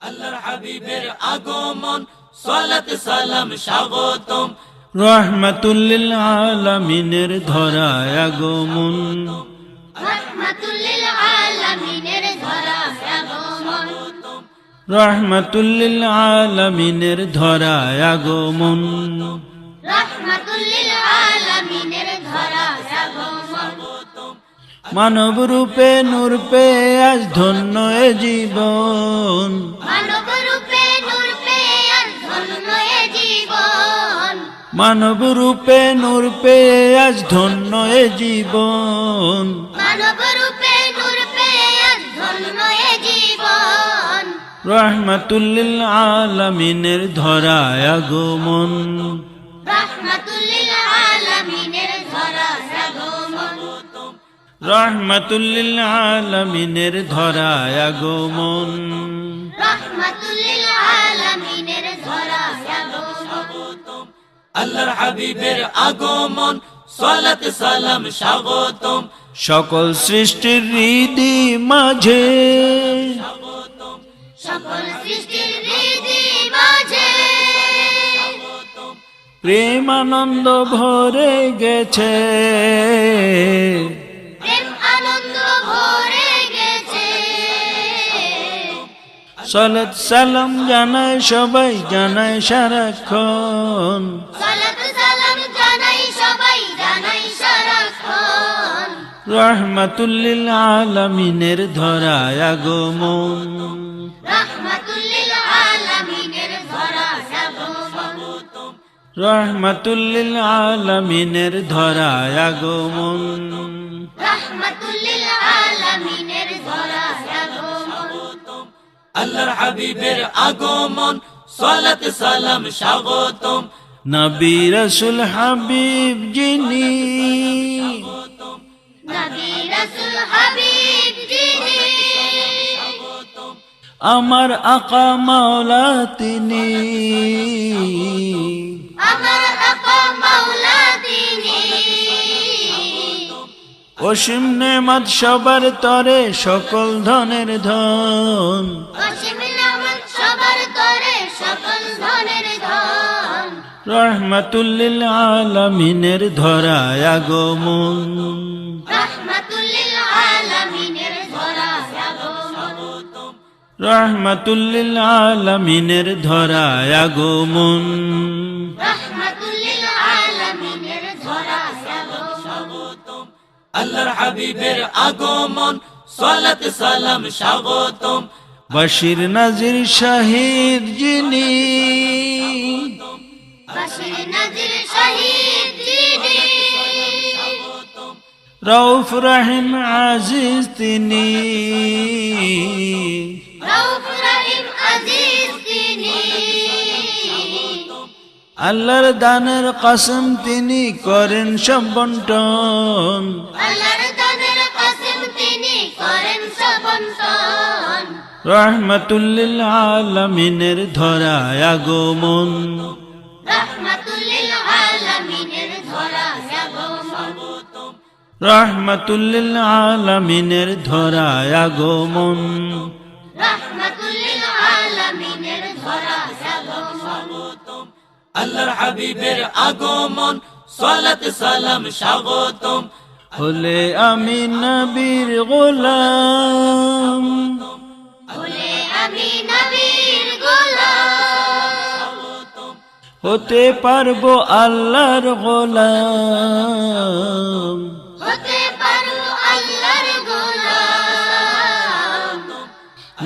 আল্লাহর হাবিবের আগমন সালাত সালাম স্বাগতম রহমাতুল লিল আলামিনের ধরায় আগমন রহমাতুল লিল আলামিনের ধরায় আগমন রহমাতুল লিল আলামিনের ধরায় আগমন রহমাতুল লিল আলামিনের ধরায় আগমন মানব রূপে নূর পেয়ে আজ ধন্য এ জীবন মানব রূপে নূর পেয়ে আজ ধন্য এ জীবন মানব রূপে নূর পেয়ে আজ ধন্য এ জীবন মানব রূপে নূর পেয়ে আজ ধন্য এ জীবন রহমাতুল লিল আলামিনের ধরায় আগমন রহমাতুল লিল আলামিনের ধরায় আগমন রহমাতুল লিল আলামিনের ধরায় আগমন রহমাতুল লিল আলামিনের ধরায় আগমন আল্লাহর হাবিবের আগমন সালাত সালাম স্বাগতম সকল সৃষ্টির হৃদি মাঝে সকল সৃষ্টির হৃদি মাঝে প্রেম আনন্দ ভরে গেছে প্রেম আনন্দ ভরে গেছে সালাত সালাম জানায় সবাই জানায় সারাক্ষণ সালাত সালাম জানাই সবাই জানাই সারাক্ষণ রহমাতুল লিল আলামিনের ধরায় আগমন রহমাতুল লিল আলামিনের ধরায় আগমন রহমাতুল লিল আলামিনের ধরায় আগমন রহমাতুল লিল আলামিনের ধরায় আগমন আল্লাহর হাবিবের আগমন সালাত সালাম স্বাগতম নবী রাসূল হাবিব যিনি নবী রাসূল হাবিব যিনি আমার আকা মাওলা তিনি আমার আপা মাওলা তিনি অসীম নেমত সবার তরে সকল ধনের ধন অসীম নিয়ামত সবার তরে সকল ধনের ধন রহমাতুল লিল আলামিনের ধরায় আগমন রহমাতুল লিল আলামিনের ধরায় আগমন রহমাতুল লিল আলামিনের ধরায় আগমন রহমাতুল লিল আলামিনের ধরায় আগমন আল্লাহর হাবিবের আগমন সালাত সালাম স্বাগতম বশির নাজির শাহিদ যিনি বাশির নাজির শহীদ যিনি রউফ রহিম আজিজ তিনি রউফ রহিম আজিজ তিনি আল্লাহর দানের কসম তিনি করেন সব বন্টন আল্লাহর দানের কসম তিনি করেন সব বন্টন রহমাতুল লিল আলামিনের ধরায় আগমন রহমাতুল লিল আলামিনের ধরায় আগমন রহমাতুল লিল আলামিনের ধরায় আগমন রহমাতুল লিল আলামিনের ধরায় আগমন আল্লাহর হাবিবের আগমন সালাত সালাম স্বাগতম হলে আমি নবীর গোলাম বলে আমি নবীর গোলাম হতে পারবো আল্লাহর গোলাম হতে পারো আল্লাহর গোলাম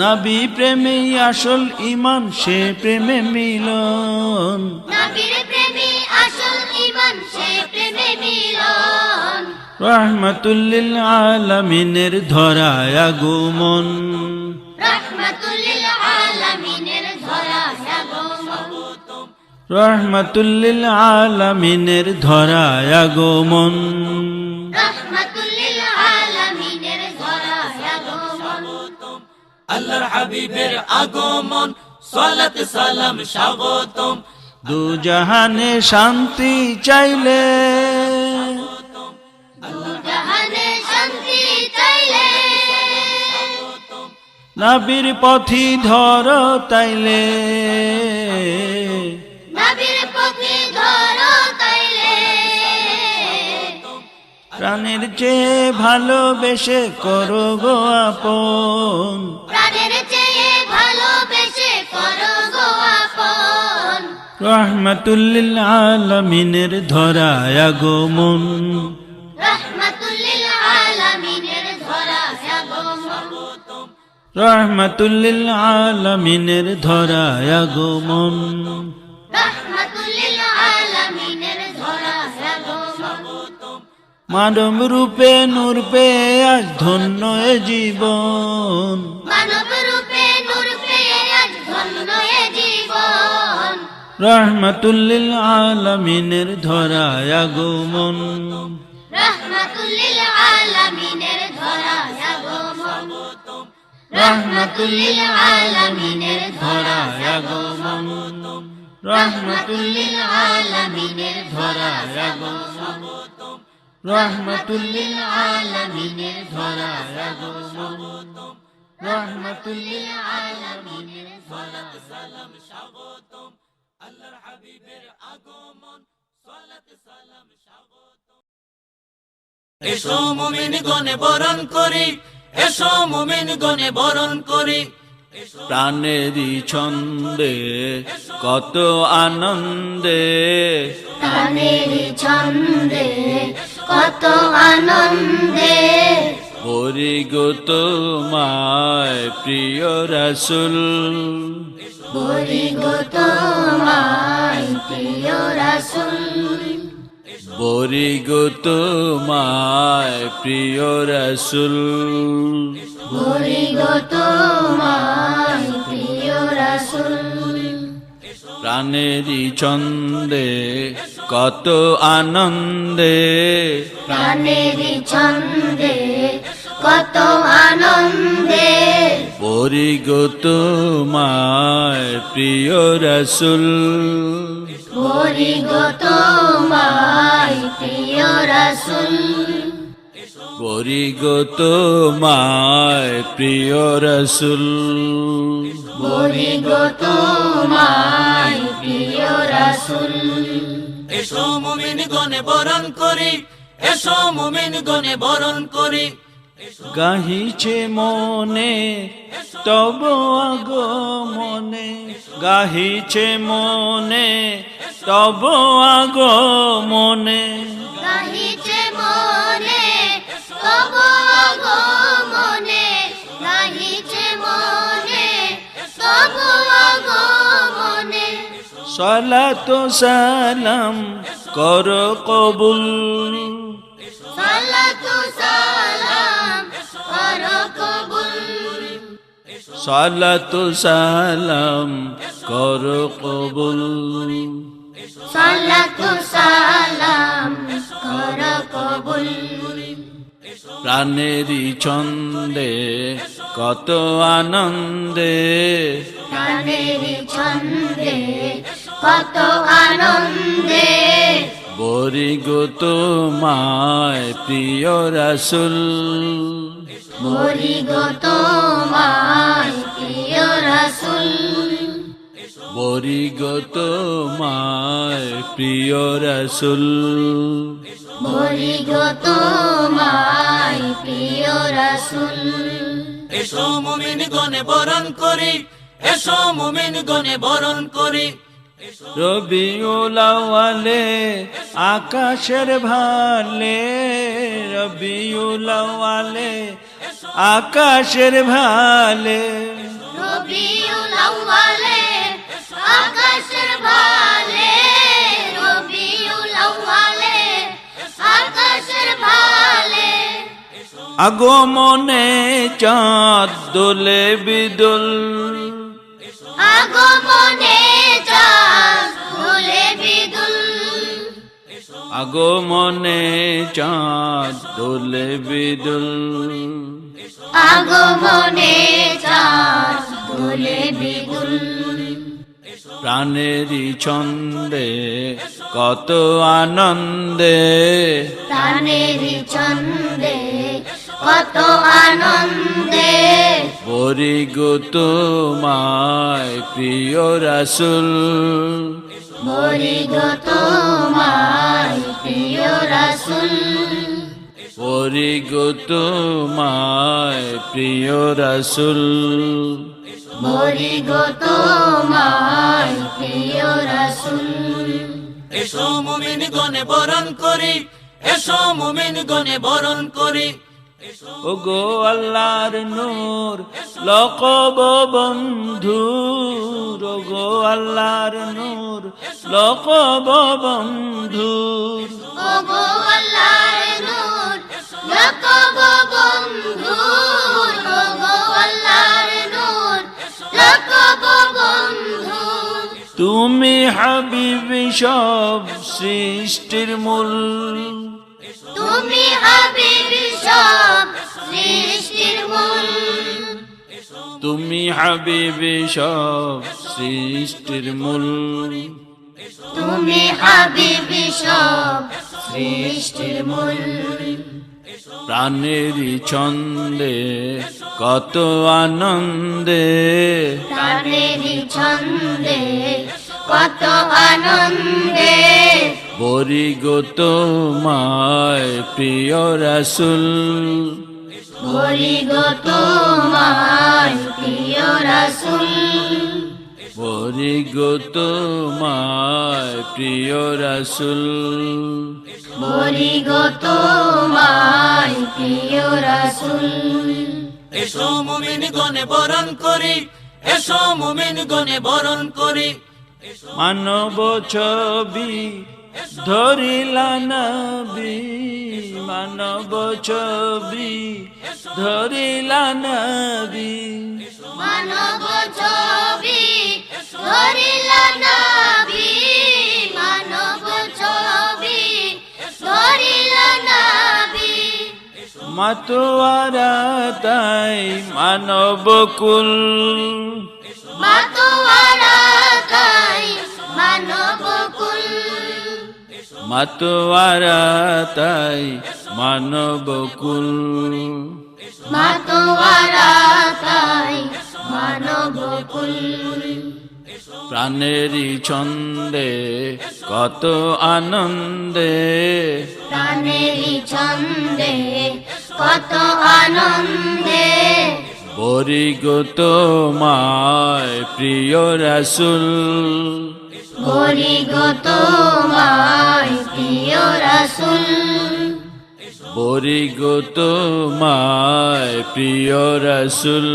নবী প্রেমে আসল ঈমান সে প্রেমে মিলন নবীর প্রেমে আসল ঈমান সে প্রেমে মিলন রহমাতুল লিল আলামিনের ধরায় আগমন রহমাতুল লিল আলামিনের ধরায় আগমন রহমাতুল লিল আলামিনের ধরায় আগমন রহমাতুল লিল আলামিনের ধরায় আগমন আল্লাহর হাবিবের আগমন সালাত সালাম স্বাগতম দু জাহানে শান্তি চাইলে জাহানে শান্তি চাইলে নবীর পথি ধর তাইলে নবীর পথে ধরো তাইলে প্রাণের চেয়ে ভালোবেসে করো গো আপন প্রাণের চেয়ে ভালোবেসে করো গো আপন রহমাতুল্লিল আলামিনের ধরায় আগমন রহমাতুল্লিল আলামিনের ধরা আগমন রহমাতুল্লিল আলামিনের ধরায় আগমন রহমাতুল্লিল আলামিনের ধরা আগমন মানব রূপে নূর পেয়ে আজ ধন্য এ জীবন মানব রূপে নূর পেয়ে আজ ধন্য এ জীবন রহমাতুল্লিল আলামিনের ধরায় আগমন রহমাতুল্লিল আলামিনের ধরা আগমন রহমাতুল্লিল আলামিনের ধরায় আগমন রহমাতুল্লিল আলামিনের ধরায় আগমন রহমাতুল্লিল আলামিনের ধরায় আগমন রহমাতুল্লিল আলামিনের ধরায় সালাম স্বাগতম আল্লাহর হাবিবের আগমন সালাত সালাম স্বাগতম এসো মুমিন গণে বরণ করি এসো মুমিন গণে বরণ করি প্রাণেরই ছন্দে কত আনন্দে প্রাণের ছন্দে কত আনন্দে পরি গো তোমায় প্রিয় রাসূল বলি গো তোমায় প্রিয় রাসূল পরি গো তোমায় প্রিয় রাসূল বলি গো তোমায় প্রিয় রাসূল প্রাণেরই ছন্দে কত আনন্দে প্রাণের ছন্দে কত আনন্দে পরি গো তোমায় প্রিয় রাসূল বলি গো তোমায় প্রিয় রাসূল পরি গো তোমায় প্রিয় রাসূল বলি গো তোমায় প্রিয় রাসূল এসো মুমিন গণে বরণ করি এসো মুমিন গণে বরণ করি গাহিছে মনে তব আগমনে গাহিছে মনে তব আগমনে গাহিছে মনে তব আগমনে গাহিছে মনে তব আগমনে সালাত সালাম কর কবুল সালাতু সালাম করো কবুল সালাত সালাম কর কবুল সালাতু সালাম করো কবুল প্রাণেরই ছন্দে কত আনন্দে প্রাণের ছন্দে কত আনন্দে বরি গো তোমায় প্রিয় রাসূল বলি গো তোমায় প্রিয় রাসূল বরি গো তোমায় প্রিয় রাসূল বলি গো তোমায় প্রিয় রাসূল এসো মুমিন গণে বরণ করি এসো মুমিন গণে বরণ করি রবিউল আউয়ালে আকাশের ভালে রবিউল আউয়ালে আকাশের ভালে রবিউল আউয়ালে আকাশের ভালে রবিউল আউয়ালে আকাশের ভালে আগমনে চাঁদ দোলে বিদুল আগমনে চাঁদ দোলে বিদুল আগমনে চাঁদ দোলে বিদুল আগমনে চাঁদ দোলে বিদুল প্রাণেরই ছন্দে কত আনন্দে প্রাণের ছন্দে কত আনন্দে বরি গো তোমায় প্রিয় রাসূল বলি গো তোমায় প্রিয় রাসূল বরি গো তোমায় প্রিয় রাসূল বলি গো তোমায় প্রিয় রাসূল এসো মুমিন গণে বরণ করি এসো মুমিন গণে বরণ করি ওগো আল্লাহর নূর লকব বন্ধু ওগো আল্লাহর নূর লকব বন্ধু ওগো আল্লাহর নূর লকব বন্ধু ওগো আল্লাহর নূর লকব বন্ধু তুমি হাবিবি সব সৃষ্টির মূল তুমি হাবিবি সব সৃষ্টির মূল তুমি হাবিবি সব সৃষ্টির মূল তুমি হাবিবি সব সৃষ্টির মূল প্রাণেরই ছন্দে কত আনন্দে প্রাণেরই ছন্দে কত আনন্দে বরি গো তোমায় প্রিয় রাসূল বলি গো তোমায় প্রিয় রাসূল বরি গো তোমায় প্রিয় রাসূল বলি গো তোমায় প্রিয় রাসূল এসো মুমিন গণে বরণ করি এসো মুমিন গণে বরণ করি মানব ছবি ধরিলা নবী মানব ছবি ধরিলা নবী মানব ছবি ধরিলা নবী মানব ছবি ধরিলা নবী মাতোয়ারা তাই মানব কুল মাতোয়ারা তাই মানব কুল মাতোয়ারা তাই মানব কুল মাতোয়ারা তাই মানব কুল প্রাণেরই ছন্দে কত আনন্দে প্রাণেরই ছন্দে কত আনন্দে বরি গো তোমায় প্রিয় রাসূল বলি গো তোমায় প্রিয় রাসূল বরি গো তোমায় প্রিয় রাসূল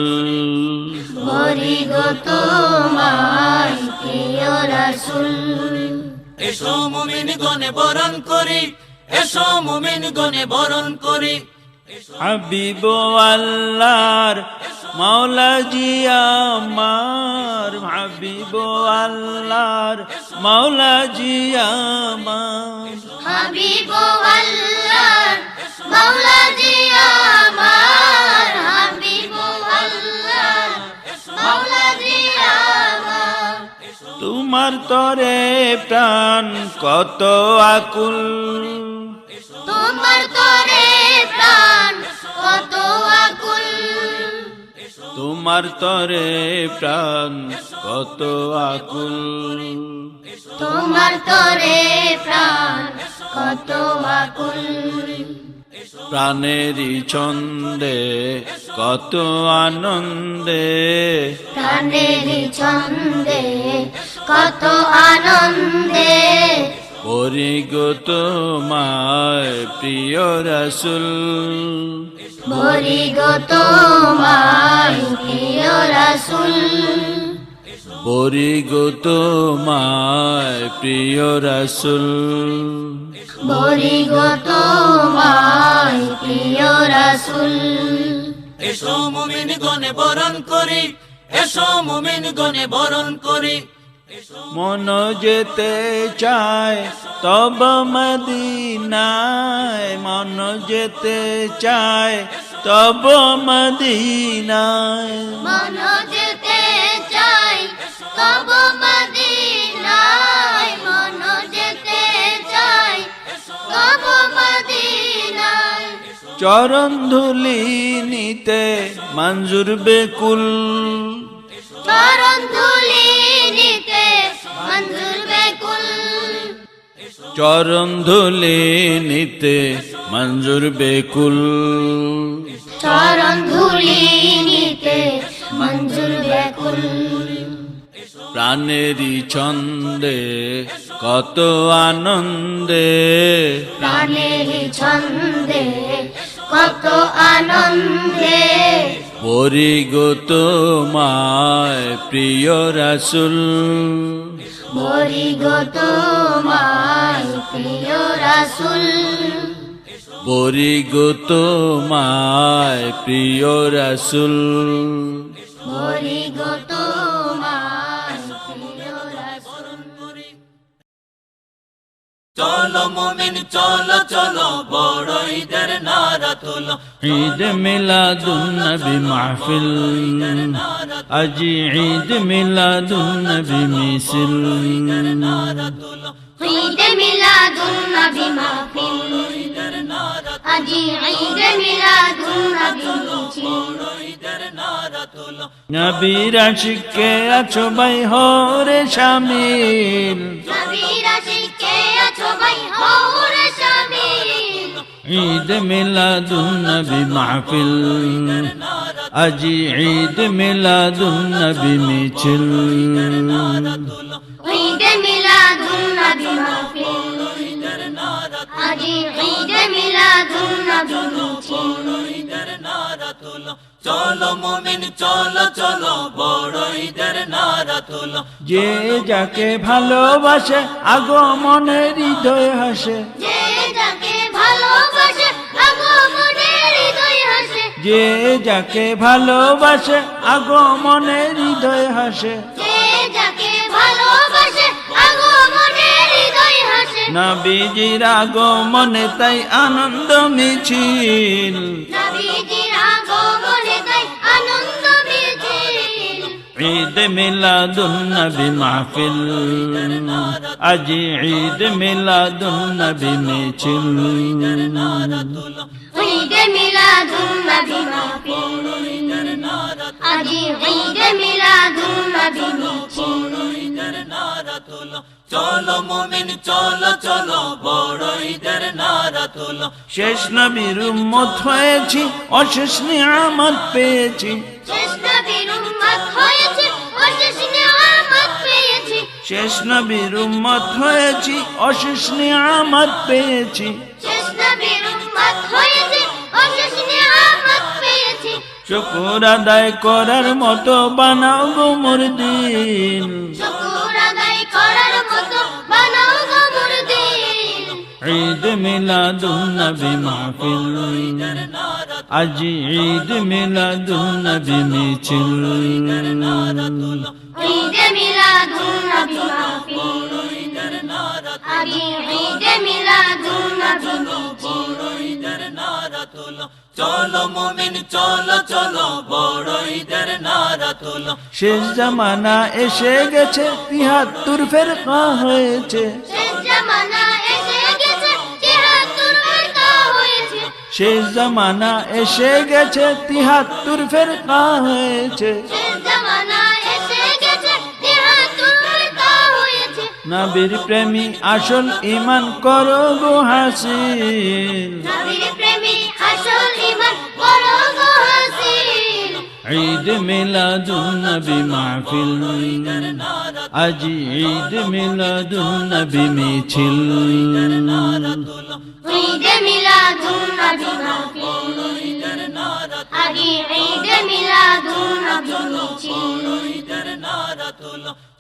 বলি গো তোমায় প্রিয় রাসূল এসো মুমিন গণে বরণ করি এসো মুমিন গণে বরণ করি হাবিব আল্লাহর মাওলা জি আমার হাবিব আল্লাহর মাওলা জি আমার হাবিব আল্লাহ মাওলা জি আমার হাবিব আল্লাহ মাওলা জি আমার তোমার তরে প্রাণ কত আকুল তোমার তরে প্রাণ কত আকুল তোমার তরে প্রাণ কত আকুল তোমার তরে প্রাণ কত আকুল প্রাণেরই ছন্দে কত আনন্দে প্রাণেরই ছন্দে কত আনন্দে বরি গো তোমায় প্রিয় রাসূল বলি গো তোমায় প্রিয় রাসূল বরি গো তোমায় প্রিয় রাসূল বলি গো তোমায় প্রিয় রাসূল এসো মুমিন গণে বরণ করি এসো মুমিন গণে বরণ করি মন যেতে চায় তব মদিনায় মন যেতে চায় তব মদিনায় মন যেতে চাই তব মদিনায় মন যেতে চাই তব মদিনায় চরণ ধুলি নিতে মঞ্জুর বেকুল, চরণ ধুলি নিতে মঞ্জুর বেকুল, চরণ ধুলি নিতে মঞ্জুর বেকুল, চরণ ধুলি নিতে মঞ্জুর বেকুল। প্রাণেরই ছন্দে কত আনন্দে, প্রাণের ছন্দে কত আনন্দে, পরি গো তোমায় প্রিয় রাসূল, বরি গো তোমায় প্রিয় রাসূল, পরি গো তোমায় প্রিয় রাসূল, বরি গো তোমায় প্রিয় রাসূল। চলো মুমিন চলো চলো বড় ঈদের নারা তোলো, ঈদ মিলাদুন নবী মাহফিল, আজি ঈদ মিলাদুন নবী মিছিল, ঈদ মিলাদুন নবী মাহফিল, আজি ঈদ মিলাদুন নবী মিছিল। নবীর আশিকে আছো ভাই হরে শামিল, নবীর আশিকে আছো ভাই হরে শামিল, ঈদ মিলাদুন নবী মাহফিল, আজি ঈদ মিলাদুন নবী মিছিল, ঈদ মিলাদুন নবী মাহফিল, আজি ঈদ মিলাদুন নবী মিছিল। চলো মুমিন চলো চলো বড় ঈদের নারা তোলো, যে যাকে ভালোবাসে আগমনে হৃদয় হাসে, যে যাকে ভালোবাসে আগমনে হৃদয় হাসে, যে যাকে ভালোবাসে আগমনে হৃদয় হাসে, যে যাকে ভালোবাসে আগমনে হৃদয় হাসে, নবীজির আগমনে তাই আনন্দ মিছিল, নবীজির আগমনে তাই আনন্দ মিছিল। ঈদ মিলাদুন নবী মাহফিল, আজি ঈদ মিলাদুন নবী মিছিল, ঈদ মিলাদুন নবী মাহফিল, আজি ঈদ মিলাদুন নবী মিছিল। চলো মুমিন চলো চলো বড় ঈদের নারা তোলো, শেষ নবীর উম্মত হয়েছি অশেষ নিয়ামত পেয়েছি, শেষ নবীর উম্মত হয়েছে অশেষ নিয়ামত পেয়েছি, শেষ নবীর উম্মত হয়েছি অশেষ নিয়ামত পেয়েছি, শেষ নবীর উম্মত হয়েছে অশেষ নিয়ামত পেয়েছি। শুকর আদায় করার মতো বানাও গো মোর দিন, শুকর আদায় করার মতো বানাও গো মোর দিন, ঈদ মিলাদুন নবী মাহফিল, আজি ঈদ মিলাদুন নবী মিছিল, ঈদ মিলাদুন নবী মাহফিল, আজি ঈদ মিলাদুন নবী মিছিল। চলো মুমিন চলো চলো বড় ঈদের নারা তোলো, শেষ জামানা এসে গেছে ৭৩ ফেরকা হয়েছে, শেষ জামানা এসে গেছে ৭৩ ফেরকা হয়েছে, শেষ জামানা এসে গেছে ৭৩ ফেরকা হয়েছে, শেষ জামানা এসে গেছে ৭৩ ফেরকা হয়েছে। নবীর প্রেমী আসল ঈমান করো গো হাসিল, নবীর প্রেমী আসল ঈমান করো গো হাসিল, ঈদ মিলাদুন নবী মাহফিল, আজি ঈদ মিলাদুন নবী মিছিল, ঈদ মিলাদুন নবী মাহফিল, আজি ঈদ মিলাদুন নবী মিছিল।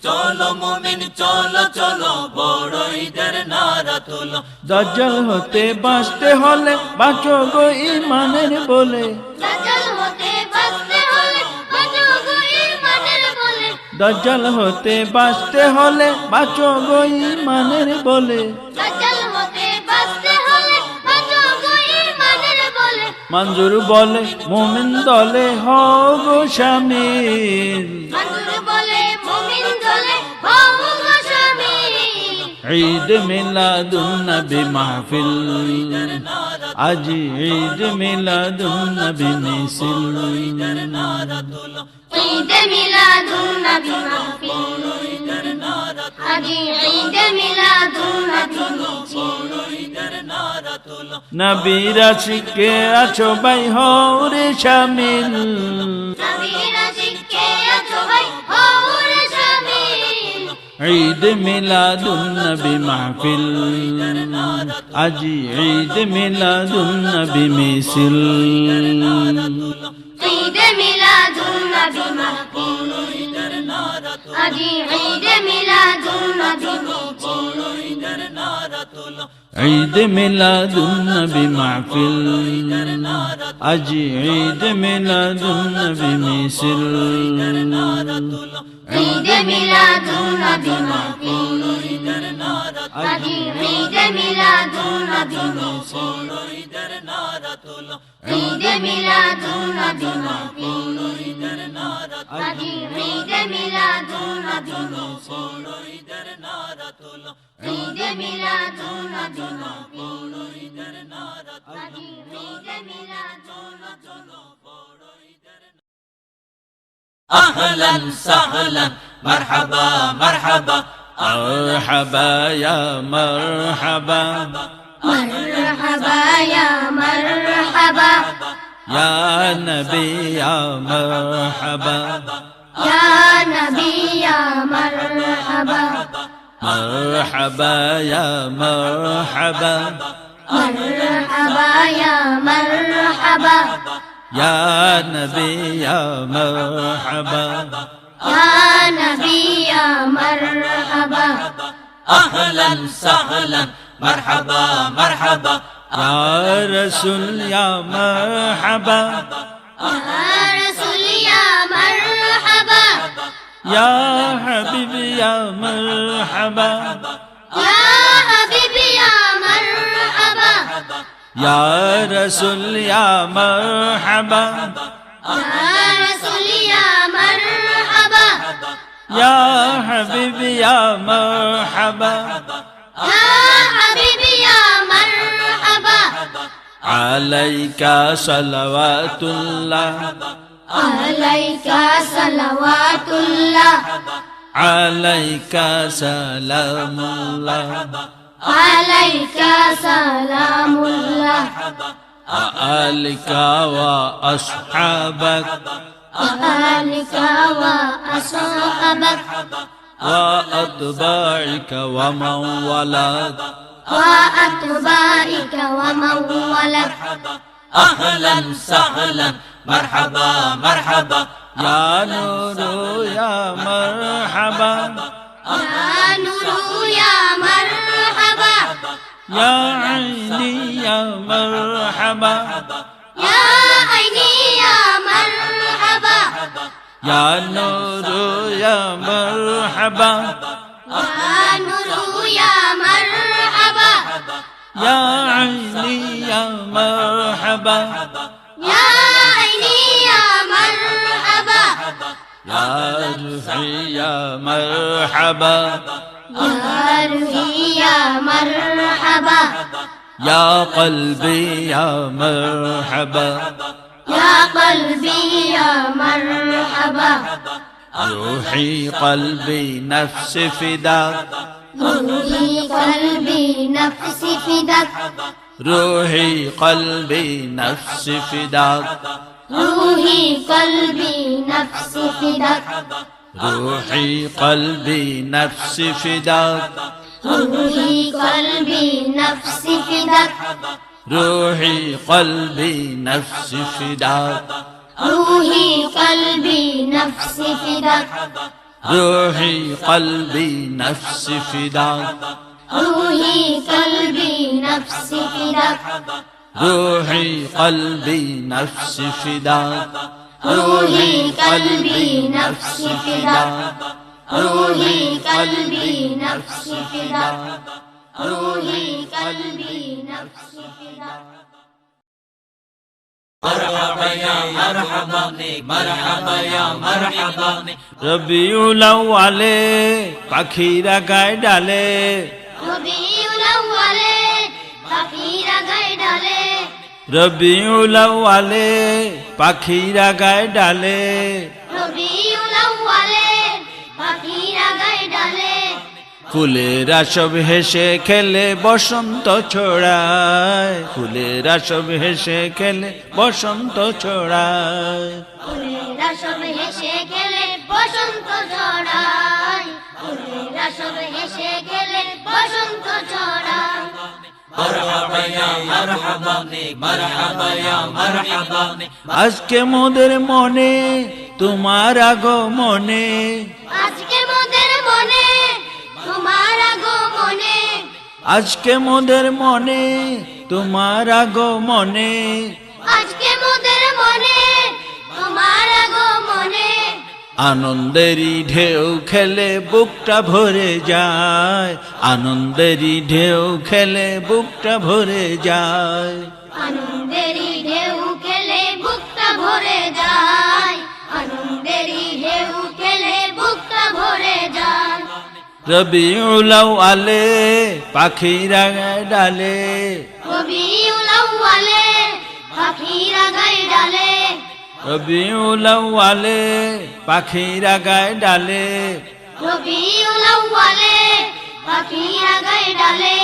চলো মুমিন চলো চলো বড় ঈদের নারা তোলো, দাজ্জাল হতে বাঁচতে হলে বাঁচো গো ঈমানের বলে, দাজ্জাল হতে বাঁচতে হলে বাঁচো গো ঈমানের বলে, দাজ্জাল হতে বাঁচতে হলে বাঁচো গো ঈমানের বলে, দাজ্জাল হতে বাঁচতে হলে বাঁচো গো ঈমানের বলে, মঞ্জুর বলে মুমিন দলে হও গো শামিল, মঞ্জুর বলে মুমিন দলে হও গো শামিল, ঈদ মিলাদুন নবী মাহফিল, আজ ঈদ মিলাদুন নবী মিছিল ঈদের নারা তুলো ঈদ মিলাদুন নবী মাহফিল ঈদের নারা আজ ঈদ মিলাদুন নবী মিছিল ঈদের নারা তুলো নবীর আশিকে আছো ভাই হও রে শামিল নবীর আশিকে আছো ভাই হও রে শামিল ঈদ মিলাদুন নবী মাহফিল আজ ঈদ মিলাদুন নবী মিছিল ঈদ মিলাদুন নবী মাহফিল ঈদের নারা তুলো আজ ঈদ মিলাদুন নবী মিছিল ঈদের নারা তুলো ঈদ মিলাদুন নবী মাহফিল আজ ঈদ মিলাদুন নবী মিছিল ঈদ মিলাদুন নবী মাহফিল ঈদের নারা আজ ঈদ মিলাদুন নবী মিছিল ঈদের নারা তুলো ঈদ মিলাদুন নবী মাহফিল ঈদের নারা আজ ঈদ মিলাদুন নবী মিছিল ঈদের নারা তুলো ঈদ মিলাদুন নবী মাহফিল ঈদের নারা আজ ঈদ মিলাদুন নবী أهلا سهلا مرحبا مرحبا مرحبا يا مرحبا مرحبا يا مرحبا يا نبي يا مرحبا يا نبي يا مرحبا مرحبا يا مرحبا مرحبا يا مرحبا يا نبي يا مرحبا يا نبي يا مرحبا أهلا سهلا مرحبا مرحبا يا رسول يا مرحبا يا رسول يا مرحبا يا حبيبي يا مرحبا يا حبيبي يا مرحبا يا رسول يا مرحبا يا رسول يا مرحبا يا حبيبي يا مرحبا يا حبيبي يا مرحبا عليك صلوات الله عليك صلوات الله عليك سلام الله عليك سلام الله وآلك وأصحابك وآلك وأصحابك وأتباعك ومن ولاك وأتباعك ومن ولك أهلا سهلا مرحبا مرحبا يا نور يا مرحبا يا نور يا مرحبا يا عيني يا مرحبا يا عيني يا مرحبا يا نور يا مرحبا يا نور يا مرحبا يا عيني يا مرحبا يا عيني يا مرحبا يا روحي يا مرحبا يا روحي يا مرحبا يا قلبي يا مرحبا يا قلبي يا مرحبا روحي قلبي نفسي فداك روحي قلبي نفسي فداك روحي قلبي نفسي فداك روحي قلبي نفسي فداك روحي قلبي نفسي فداك روحي قلبي نفسي فداك روحي قلبي نفسي فداك روحي قلبي نفسي فداك روحي قلبي نفسي فداك روحي قلبي نفسي فداك روحي قلبي نفسي فداك روحي قلبي نفسي فداك روحي قلبي نفسي فداك روحي قلبي نفسي فداك مرحبا يا مرحبا مرحبا يا مرحبا রবিউল আউয়ালে পাখিরা গায়ে ডালে রবিউল আউয়ালে পাখিরা গায়ে ডালে রবিউল আউয়ালে পাখিরা গায় ডালে, রবিউল আউয়ালে পাখিরা গায় ডালে, ফুলেরা সব হেসে খেলে বসন্ত ছড়ায়, ফুলেরা সব হেসে খেলে বসন্ত ছড়ায়। ফুলেরা সব হেসে খেলে বসন্ত ছড়ায়, ফুলেরা সব হেসে খেলে বসন্ত ছড়ায়। মারহাবা ইয়া মারহাবা মারহাবা ইয়া মারহাবা। আজকে মোদের মনে তোমার আগমনে, আজকে মোদের মনে তোমার আগমনে, আজকে মোদের মনে তোমার আগমনে, আজকে মোদের মনে তোমার আগমনে, আনন্দেরই ঢেউ খেলে বুকটা ভরে যায়, আনন্দেরই ঢেউ খেলে বুকটা ভরে যায়। আনন্দেরই ঢেউ খেলে বুকটা ভরে যায়, আনন্দেরই ঢেউ খেলে বুকটা ভরে যায়। রবিউল আউয়ালে পাখিরা গায় ডালে, রবিউল আউয়ালে পাখিরা গায় ডালে, রবিউল আউয়ালে পাখিরা গায় ডালে, রবিউল আউয়ালে পাখিরা গায় ডালে,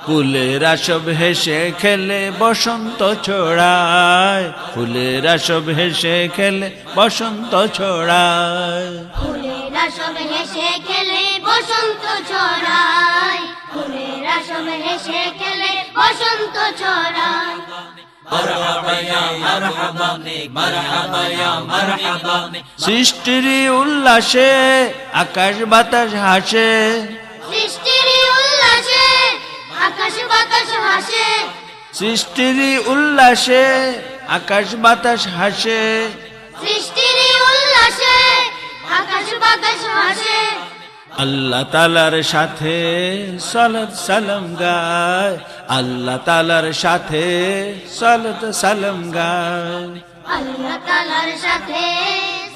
ফুলেরা সব হেসে খেলে বসন্ত ছড়ায়, ফুলেরা সব হেসে খেলে বসন্ত ছড়ায়। ফুলেরা সব হেসে খেলে বসন্ত ছড়ায়, ফুলেরা সব হেসে খেলে বসন্ত ছড়ায়। মারহাবা ইয়া মারহাবা মারহাবা ইয়া মারহাবা। সৃষ্টির উল্লাসে আকাশ বাতাস হাসে, সৃষ্টির উল্লাসে আকাশ বাতাস হাসে, সৃষ্টির উল্লাসে আকাশ বাতাস হাসে, সৃষ্টির উল্লাসে আকাশ বাতাস হাসে। আল্লাহ তাআলার সাথে সালাত সালাম গায়, আল্লাহ তাআলার সাথে সালাত সালাম গায়। আল্লাহ তাআলার সাথে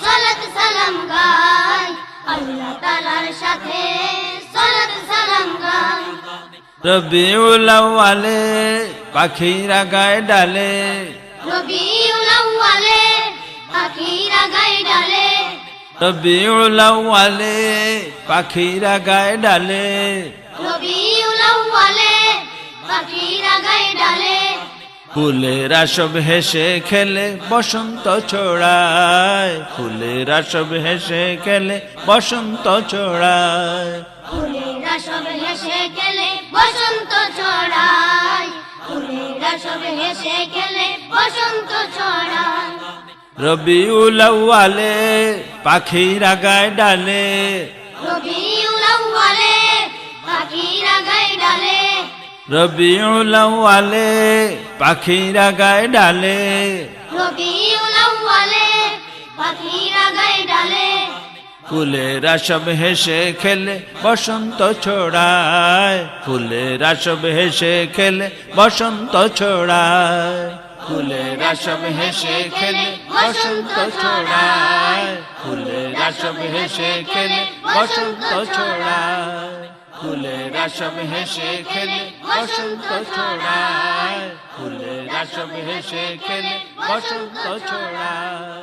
সালাত সালাম গায়, আল্লাহ তাআলার সাথে সালাত সালাম গায়। রবিউল আউয়ালে পাখিরা গায় ডালে, রবিউল আউয়ালে পাখিরা গায় ডালে, রবিউল আউয়ালে পাখিরা গায় ডালে, রবিউল আউয়ালে পাখিরা গায় ডালে, ফুলেরা সব হেসে খেলে বসন্ত ছড়ায়, ফুলেরা সব হেসে খেলে বসন্ত ছড়ায়। ফুলেরা সব হেসে খেলে বসন্ত ছড়ায়, ফুলেরা সব হেসে খেলে বসন্ত ছড়ায়। রবিউল আউয়ালে পাখিরা গায় ডালে, রবিউল আউয়ালে পাখিরা গায় ডালে, রবিউল আউয়ালে পাখিরা গায় ডালে, রবিউল আউয়ালে পাখিরা গায় ডালে, ফুলেরা সব হেসে খেলে বসন্ত ছড়ায়, ফুলেরা সব হেসে খেলে বসন্ত ছড়ায়, ফুলেরা সব হেসে খেলে বসন্ত ছড়ায়, ফুলেরা সব হেসে খেলে বসন্ত ছড়ায়, ফুলেরা সব হেসে খেলে বসন্ত ছড়ায়, ফুলেরা সব হেসে খেলে বসন্ত ছড়ায়,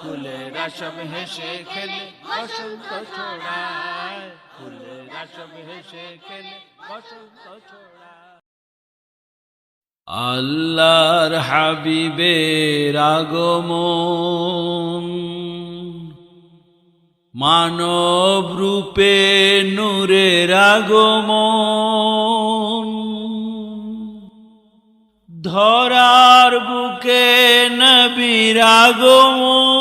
ফুলেরা সব হেসে খেলে বসন্ত ছড়ায়, ফুলেরা সব হেসে খেলে বসন্ত ছড়ায়। আল্লাহর হাবিবের আগমন, মানব রূপে নূরের আগমন, ধরার বুকে নবীর আগমন,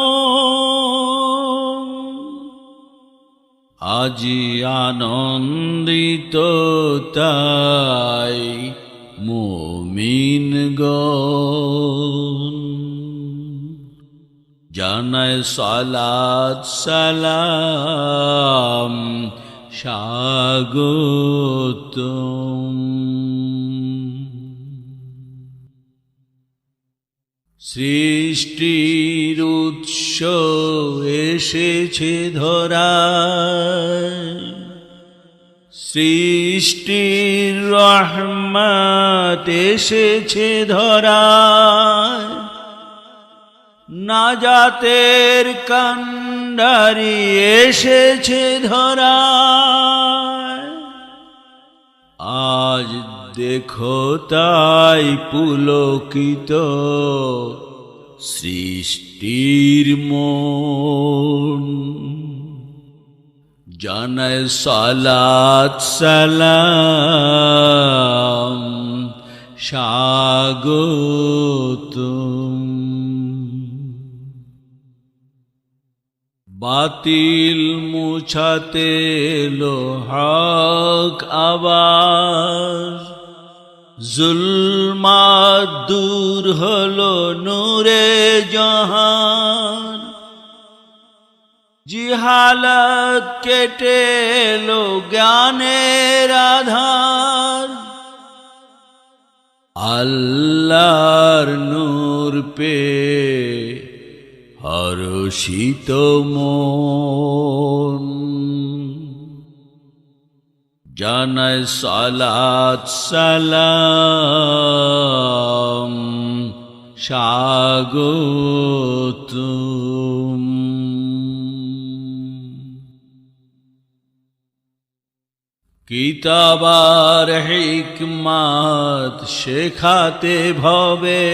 আজি আনন্দিত তাই মুমিনগণ, জানায় সালাত সালাম স্বাগতম। সৃষ্টির উৎস এসেছে ধরায়, সৃষ্টির রহমত এসেছে ধরায়, নাজাতের কান্ডারি এসেছে ধরায়। আজ দেখো তাই পুলকিত সৃষ্টির মন, জানায় সালাত সালাম স্বাগতম। বাতিল মুছাতে এলো হক আওয়াজ, জুলমাত দূর হলো নূরে জাহান। জিহালত কেটে এলো জ্ঞানের আধার, আল্লাহর নূর পে হর্ষিত মন, জানায় সালাত সালাম স্বাগতম। কিতাবার হিকমত শেখাতে ভবে,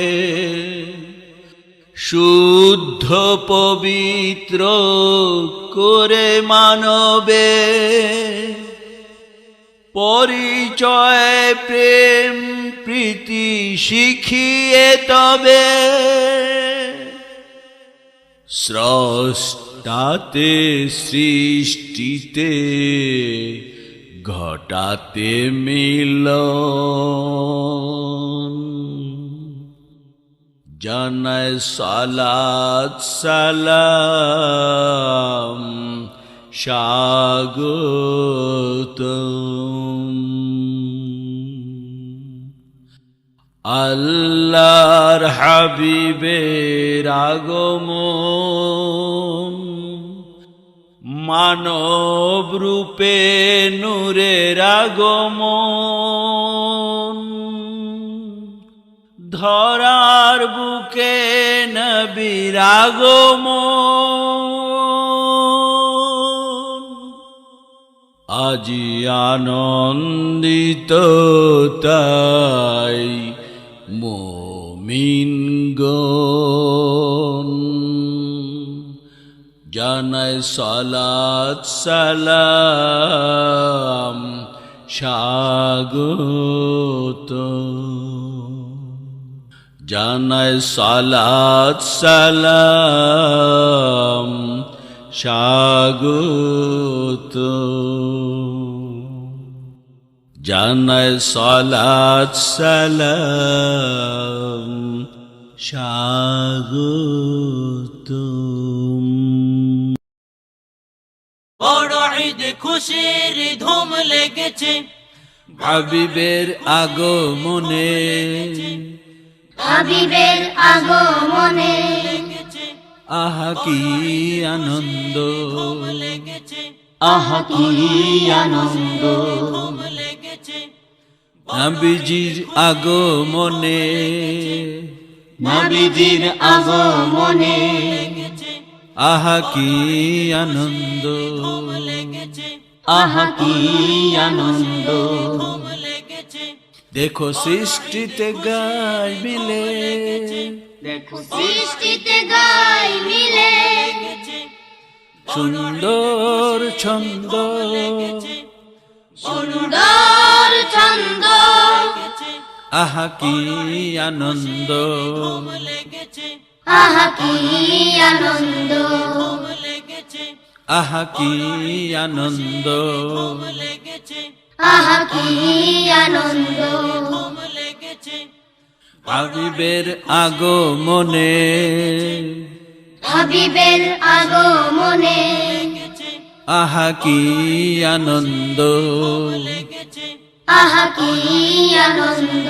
শুদ্ধ পবিত্র করে মানবে। পরিচয় প্রেম প্রীতি শিখিয়ে তবে, স্রষ্টাতে সৃষ্টিতে ঘটাতে মিলন, জানায় সালাত সালাম স্বাগতম। আল্লাহর হাবিবের আগমন, মানব রূপে নূরের আগমন। ধরার বুকে নবীর আগমন, আজি আনন্দিত তাই মুমিনগণ, জানায় সালাত সালাম স্বাগতম। জানায় সালাত সালাম স্বাগতম। জানায় সালাত সালাম স্বাগতম। বড় ঈদ খুশির ধুম লেগেছে, হাবিবের আগমনে, হাবিবের আগমনে। আহা কি আনন্দ, আহা কি আনন্দ। নবীজির আগমনে, নবীজির আগমনে। আহা কি আনন্দ, আহা কি আনন্দ। দেখো সৃষ্টিতে গায় মিলে, দেখো সৃষ্টিতে গায় মিলে। সুন্দর ছন্দ, সুন্দর ছন্দ। আহা কি আনন্দ, আহা কি আনন্দ। আহা কি আনন্দ, আহা কি আনন্দ। হাবিবের আগমনে, হাবিবের আগমনে। আহা কি আনন্দ, আহা কি আনন্দ।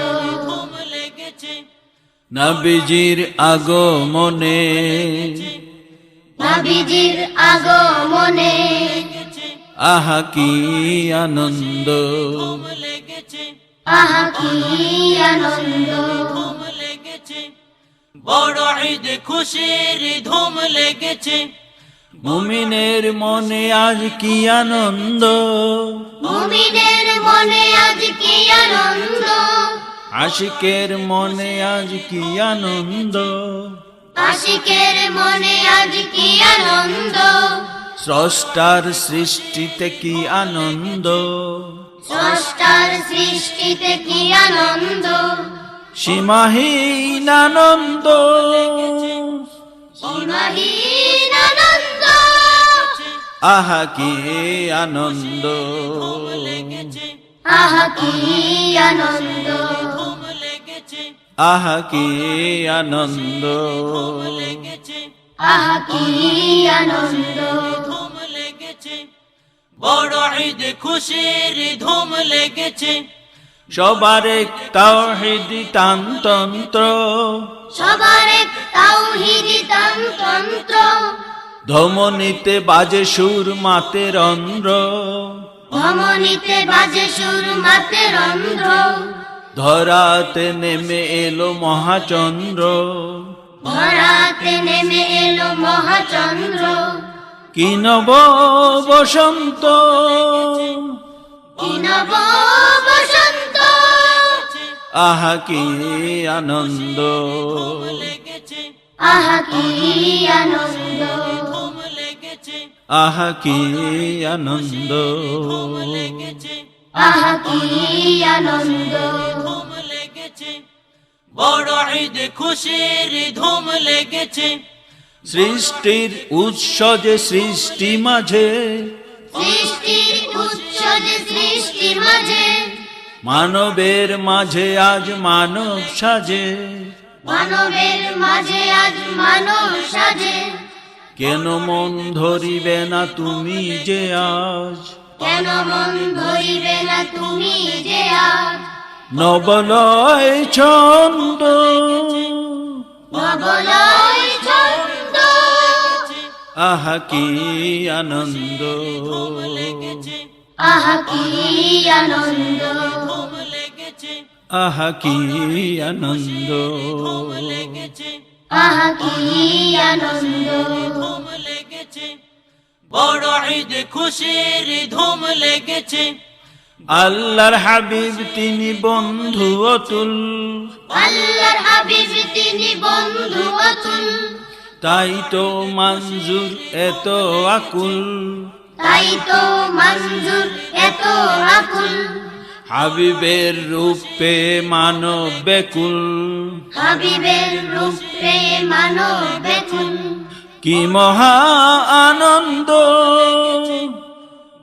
নবীজির আগমনে, নবীজির আগমনে। আহা কি আনন্দ, ধুম লেগেছে, আহা কি আনন্দ, ধুম লেগেছে, বড় ঈদ খুশির ধুম লেগেছে, মুমিনের মনে আজ কি আনন্দ, মুমিনের মনে আজ কি আনন্দ, আশিকের মনে আজ কি আনন্দ, আশিকের মনে আজ কি আনন্দ, স্রষ্টার সৃষ্টিতে কি আনন্দ, স্রষ্টার সৃষ্টিতে কি আনন্দ, সীমাহীন আনন্দ, সীমাহীন আনন্দ, আহা কি আনন্দ, লেগেছে, আহা কি আনন্দ, ধুম লেগেছে, আহা কি আনন্দ, লেগেছে, আহা কি আনন্দ, ধুম লেগেছে, বড় ঈদ খুশির ধুম লেগেছে, সবার এক তাওহীদি তানতন্ত্র, সবার এক তাওহীদি তন্ত্র, ধমনীতে বাজে সুর মাতে রন্ধ্র, ধমনীতে বাজে সুর মাতে রন্ধ্র, ধরাতে নেমে এলো মহাচন্দ্র, ধরাতে নেমে এলো মহাচন্দ্র, কি নব বসন্ত, কি নব বসন্ত, আহা কি আনন্দ, লেগেছে, আহা কি আনন্দ, ধুম লেগেছে, আহা কি আনন্দ, লেগেছে, আহা কি আনন্দ, ধুম লেগেছে, বড় ঈদ খুশির ধুম লেগেছে, সৃষ্টির উৎস যে সৃষ্টি মাঝে, সৃষ্টির উৎস যে সৃষ্টি মাঝে, মানবের মাঝে আজ মানব সাজে, মানবের মাঝে আজ মানব সাজে, কেন মন ধরিবে না তুমি যে আজ, কেন মন ধরিবে না তুমি যে আজ, নবলয় ছন্দ, নবলয় ছন্দ, আহা কি আনন্দ, লেগেছে, আহা কি আনন্দ, ধুম লেগেছে, আহা কি আনন্দ, লেগেছে, আহা কি আনন্দ, ধুম লেগেছে, বড় ঈদ খুশির ধুম লেগেছে, আল্লাহর হাবিব তিনি বন্ধু অতুল, আল্লাহর হাবিব তিনি বন্ধু অতুল, তাই তো মঞ্জুর এত আকুল, তাই তো মঞ্জুর এত আকুল, হাবিবের রূপে মানব বেকুল, হাবিবের রূপে মানব বেকুল, কি মহা আনন্দ,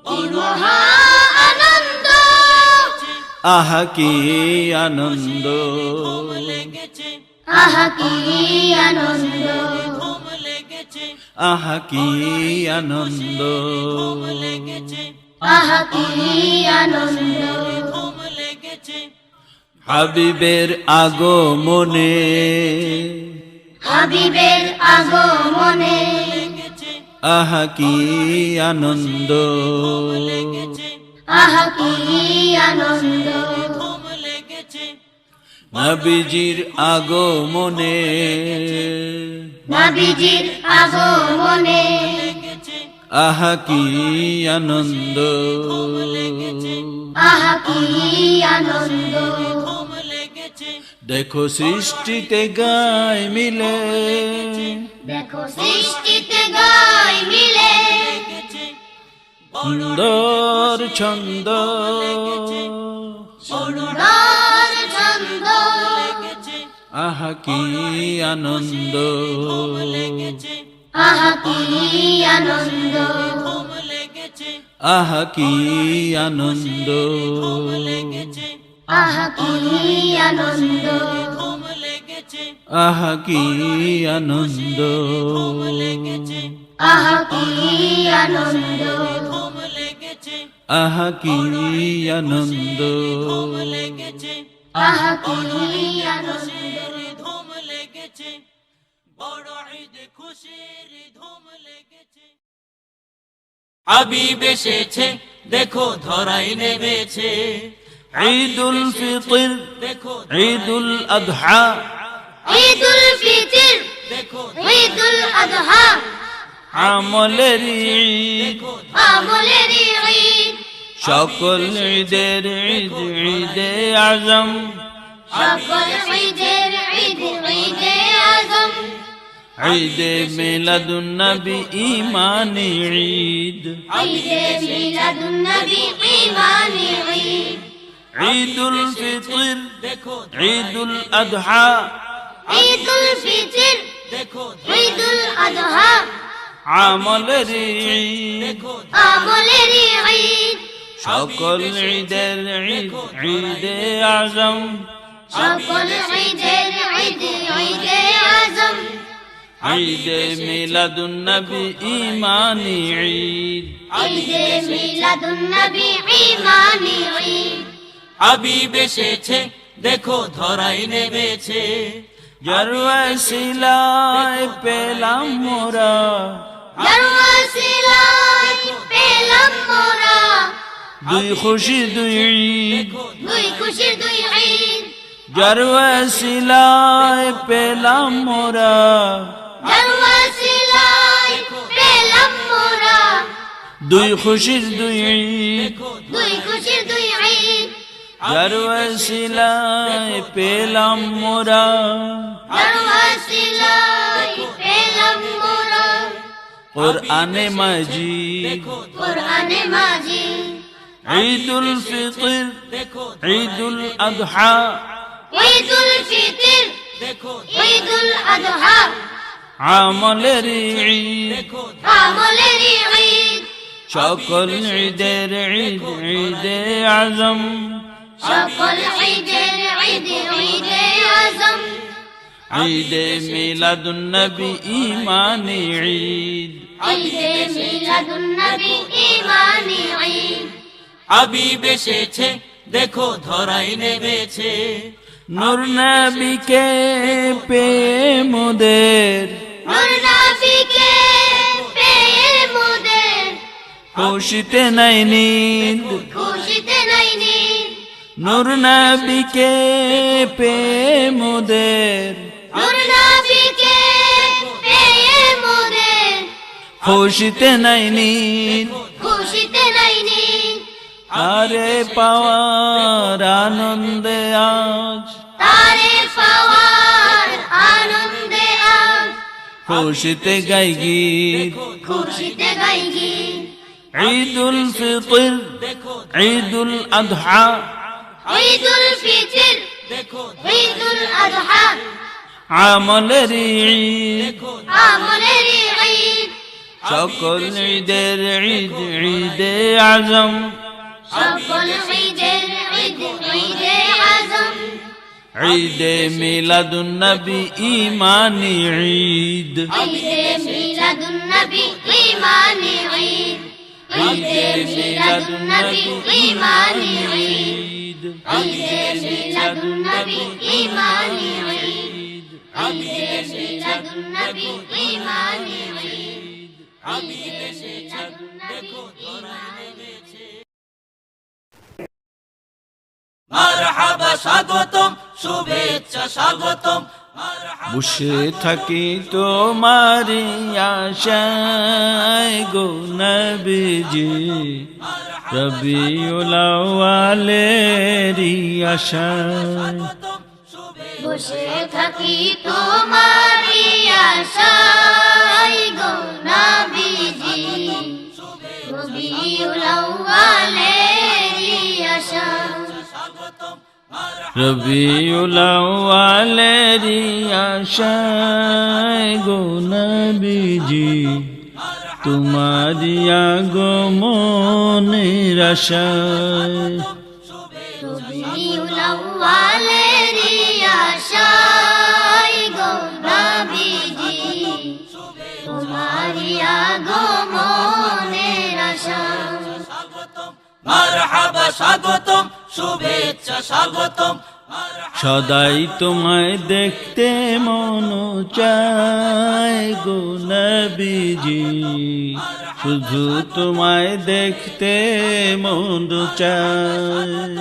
কি মহা আনন্দ, আহা কি আনন্দ, লেগেছে, আহা কি আনন্দ, ধুম লেগেছে, আহা কি আনন্দ, লেগেছে, আহা কি আনন্দ, ধুম লেগেছে, হাবিবের আগমনে, হাবিবের আগমনে, লেগেছে, আহা কি আনন্দ, লেগেছে, আহা কি আনন্দ, ধুম লেগেছে, নবীজির আগমনে, নবীজির আগমনে, লেগেছে, আহা কি আনন্দ, আহা কি আনন্দ, ধুম লেগেছে, দেখো সৃষ্টিতে গায় মিলে, দেখো সৃষ্টিতে গায় মিলে, লেগেছে, সুন্দর ছন্দ, সুন্দর ছন্দ, লেগেছে, আহা কি আনন্দ, লেগেছে, আহা কি আনন্দ, ধুম লেগেছে, আহা কি আনন্দ, লেগেছে, আহা কি আনন্দ, ধুম লেগেছে, আহা কি আনন্দ, লেগেছে, আহা কি আনন্দ, ধুম লেগেছে, আহা কি আনন্দ, লেগেছে, আহা কি আনন্দ, ধুম লেগেছে, বড় ঈদ খুশির ধুম লেগেছে। হাবিব এসেছে দেখো ধরাই নেমেছে ঈদুল ফিতর দেখো ঈদুল আযহা ঈদুল ফিতর দেখো ঈদুল আযহা আমলের ঈদ আমলের ঈদ সকল ঈদের ঈদ ঈদে আযম সকল ঈদের ঈদ ঈদে আযম ঈদে মিলাদুন নবী ঈমানি ঈদ ঈদে মিলাদুন নবী ঈমানি ঈদ ঈদুল ফিতর দেখো ঈদুল আযহা ঈদুল ফিতর দেখো ঈদুল আযহা আমলের ঈদ দেখো আমলের ঈদ সকল ঈদের ঈদ ঈদে আযম সকল ঈদের ঈদ ঈদে আযম ঈদে মিলাদুন নবী ঈমানি ঈদ ঈদে মিলাদুন নবী ঈমানি ঈদ হাবিব এসেছে দেখো ধরাই নেমেছে যার ওয়াসিলায় পেলাম মোরা যার ওয়াসিলায় পেলাম মোরা দুই খুশি দুই ঈদ দুই খুশির দুই ঈদ যার ওয়াসিলায় পেলাম মোরা যার ওয়াসিলায় পেলাম মোরা দুই খুশির দুই ঈদ দুই খুশির দুই ঈদ যার ওয়াসিলায় পেলাম মোরা যার ওয়াসিলায় পেলাম মোরা কুরআনে মাজিদ কুরআনে মাজিদ ঈদুল ফিতর দেখো ঈদুল আযহা ঈদুল ফিতর দেখো ঈদুল আযহা আমলের ঈদ দেখো আমলের ঈদ সকল ঈদের ঈদ ঈদে আযম সকল ঈদের ঈদ ঈদে আযম ঈদে মিলাদুন নবী ঈমানি ঈদ ঈদে মিলাদুন নবী ঈমানি ঈদ হাবিব এসেছে দেখো ধরাই নেমেছে নূর নবীকে পেয়ে মোদের নূর নবীকে পেয়ে মোদের খুশিতে নাই নিদ খুশিতে নাই নিদ নূর নবীকে পেয়ে মোদের নূর নবীকে পেয়ে মোদের খুশিতে নাই নিদ খুশিতে নাই নিদ আরে পাওয়ার আনন্দে আজ তারে পাওয়ার আনন্দে আজ খুশিতে গাই গীত খুশিতে গাই গীত ঈদুল ফিতর ঈদুল আযহা ঈদুল ফিতর দেখো ঈদুল আযহা আমলের ঈদ আমলের ঈদ সকল ঈদের ঈদ ঈদে আযম সকল ঈদের ঈদ ঈদে আযম ঈদে মিলাদুন নবী ঈমানি ঈদ ঈদে মিলাদুন নবী ঈমানি ঈদ ঈদে মিলাদুন নবী ঈমানি ঈদ ঈদে মিলাদুন নবী ঈমানি ঈদ ঈদে মিলাদুন নবী ঈমানি ঈদ ঈদে মিলাদুন নবী ঈমানি ঈদ মারহাবা স্বাগতম শুভেচ্ছা স্বাগতম বসে থাকি তোমারি আশায় গো নবীজি রবিউল আউয়ালেরই আশায় বসে থাকি তোমারি আশায় গো নবীজি রবিউল আউয়ালেরই আশায় রবিউল আউয়ালেরই আশায় গো নবীজি তোমারি আগমনের আশায় রবিউল আউয়ালেরই আশায় গো নবীজি তোমারি আগমনের আশায় মারহাবা স্বাগতম শুভেচ্ছা স্বাগতম সদাই তোমায় দেখতে মন চায় গো নবীজি, শুধু তোমায় দেখতে মন চায়।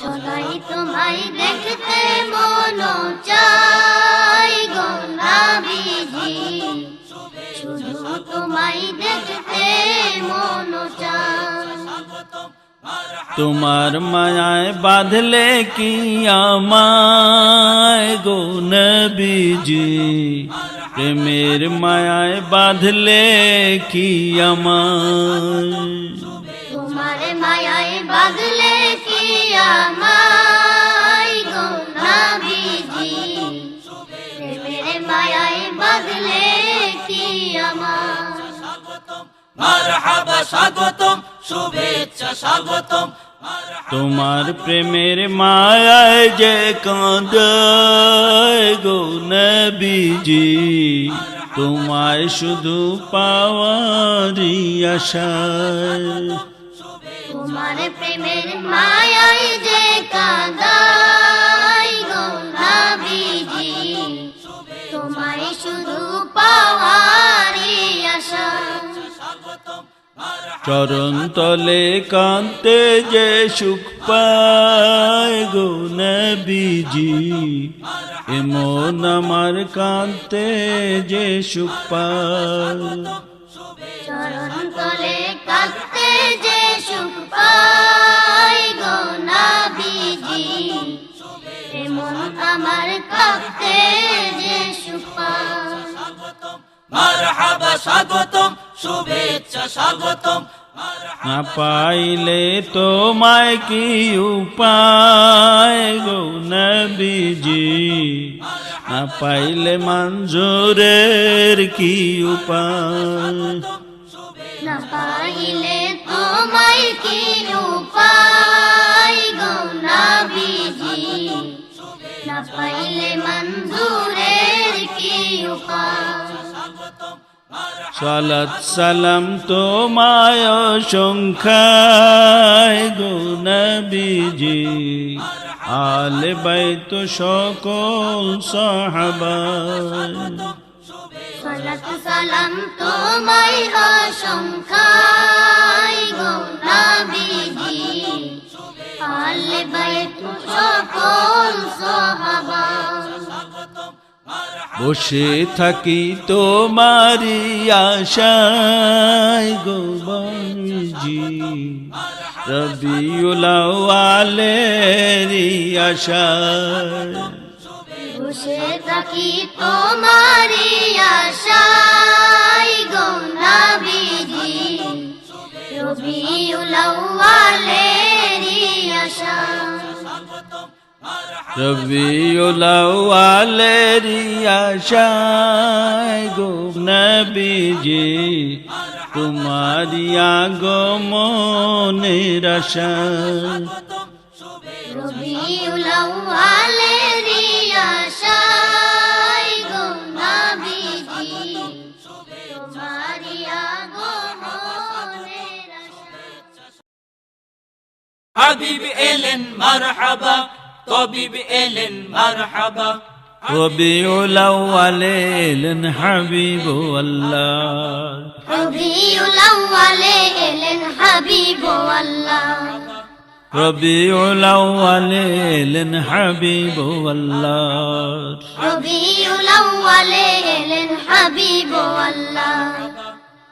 সদাই তোমায় দেখতে মন চাই গো নবীজি, শুধু তোমায় দেখতে মন চাই। তোমার মায়ায় বাঁধলে কি আমায় গো নবীজি, প্রেমের মায়ায় বাঁধলে কি আমায়। তোমার মায়ায় বাঁধলে কি আমায় গো নবীজি, প্রেমের মায়ায় বাঁধলে কি আমায়। মারহাবা স্বাগতম, শুভেচ্ছা স্বাগতম। তোমার প্রেমের মায়ায় যে কাঁদায় গো নবীজি, তোমায় শুধু পাওয়ারই আশায়। তোমার প্রেমের মায়ায় যে কাঁদাই গো নবীজি, তোমায় শুধু পাওয়ারই আশা। চরণ তলে কান্তে যে সুখ পায় গো নবীজি, এমন আমার কান্তে যে সুখ পায়। চরণ তলে কাঁদতে যে সুখ পাই গো নবীজি, এমন আমার কাঁদতে যে সুখ পাই। মারহাবা স্বাগতম, শুভেচ্ছা স্বাগতম। না পাইলে তোমায় কি উপায় গো নবীজি, না পাইলে মঞ্জুরের কি উপায়। না পাইলে তোমায় কি উপায় গো নবীজি, না পাইলে মঞ্জুরের কি উপায়। সালাত সালাম তোমায় সংখ্যায় গো নবীজি, আলে বাইত সকল সাহাবায়। সালাত সালাম তোমায় অসংখ্যায় গো নবীজি, আলে বাইত সকল সাহাবা। বসে থাকি তোমারি আশায় গো নবীজি, রবিউল আউয়ালেরই আশায়। বসে থাকি তোমারি আশায় গো নবীজি, রবিউল আউয়ালেরই আশায়। রবিউল আউয়ালেরই আশায় গো নবীজি, তোমারি আগমনের আশায়। রবিউল আউয়ালেরই আশায় গো নবীজি, তোমারি আগমনের আশায়। হাবিব এলেন মারহাবা, তবিব এলেন মারহাবা। রবিউল আউয়াল এলেন হাবিবুল্লাহ, রবিউল আউয়ালে এলেন হাবিবুল্লাহ, রবিউল আউয়াল এলেন হাবিবুল্লাহ। রবিউল আউয়ালে এলেন হাবিবুল্লাহ।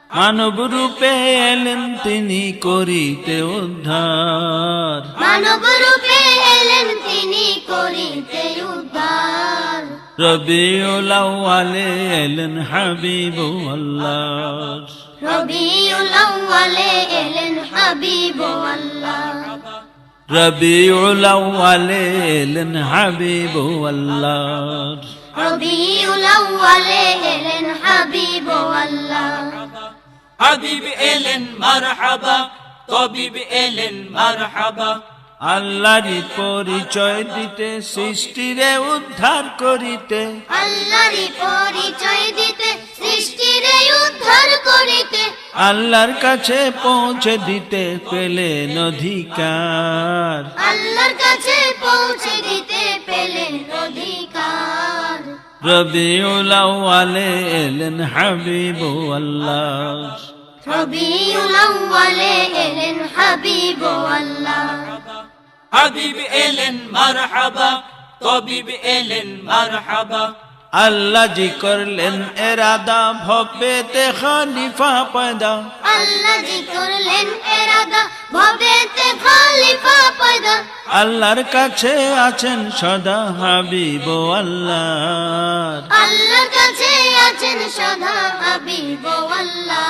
মানব রূপে এলেন তিনি করিতে উদ্ধার, মানব রূপে এলেন তিনি করিতে উদ্ধার। রবিউল আউয়াল এলেন হাবিবুল্লাহ, রবিউল আউয়ালে এলেন হাবিবুল্লাহ, রবিউল আউয়াল এলেন হাবিবুল্লাহ। রবিউল আউয়ালে এলেন হাবিবুল্লাহ। হাবিব এলেন মারহাবা, তবিব এলেন মারহাবা। আল্লাহরই পরিচয় দিতে, সৃষ্টিরে উদ্ধার করিতে, আল্লাহরই পরিচয় দিতে, সৃষ্টিরে উদ্ধার করিতে। আল্লাহর কাছে পৌঁছে দিতে পেলেন অধিকার। আল্লাহর কাছে পৌঁছে দিতে পেলেন অধিকার। রবিউল আউয়ালে এলেন হাবিব আল্লাহ, রবিউল আউয়ালে এলেন হাবিব আল্লাহ। হাবিব এলেন মারহাবা, তবিব এলেন মারহাবা। আল্লাহ জি করলেন এরাদা, ভবেতে খলিফা পয়দা। আল্লাহ জি করলেন এরাদা, ভবেতে খলিফা পয়দা। আল্লাহর কাছে আছেন সদা হাবিব আল্লাহ, আল্লাহর কাছে আছেন সদা হাবিব আল্লাহ।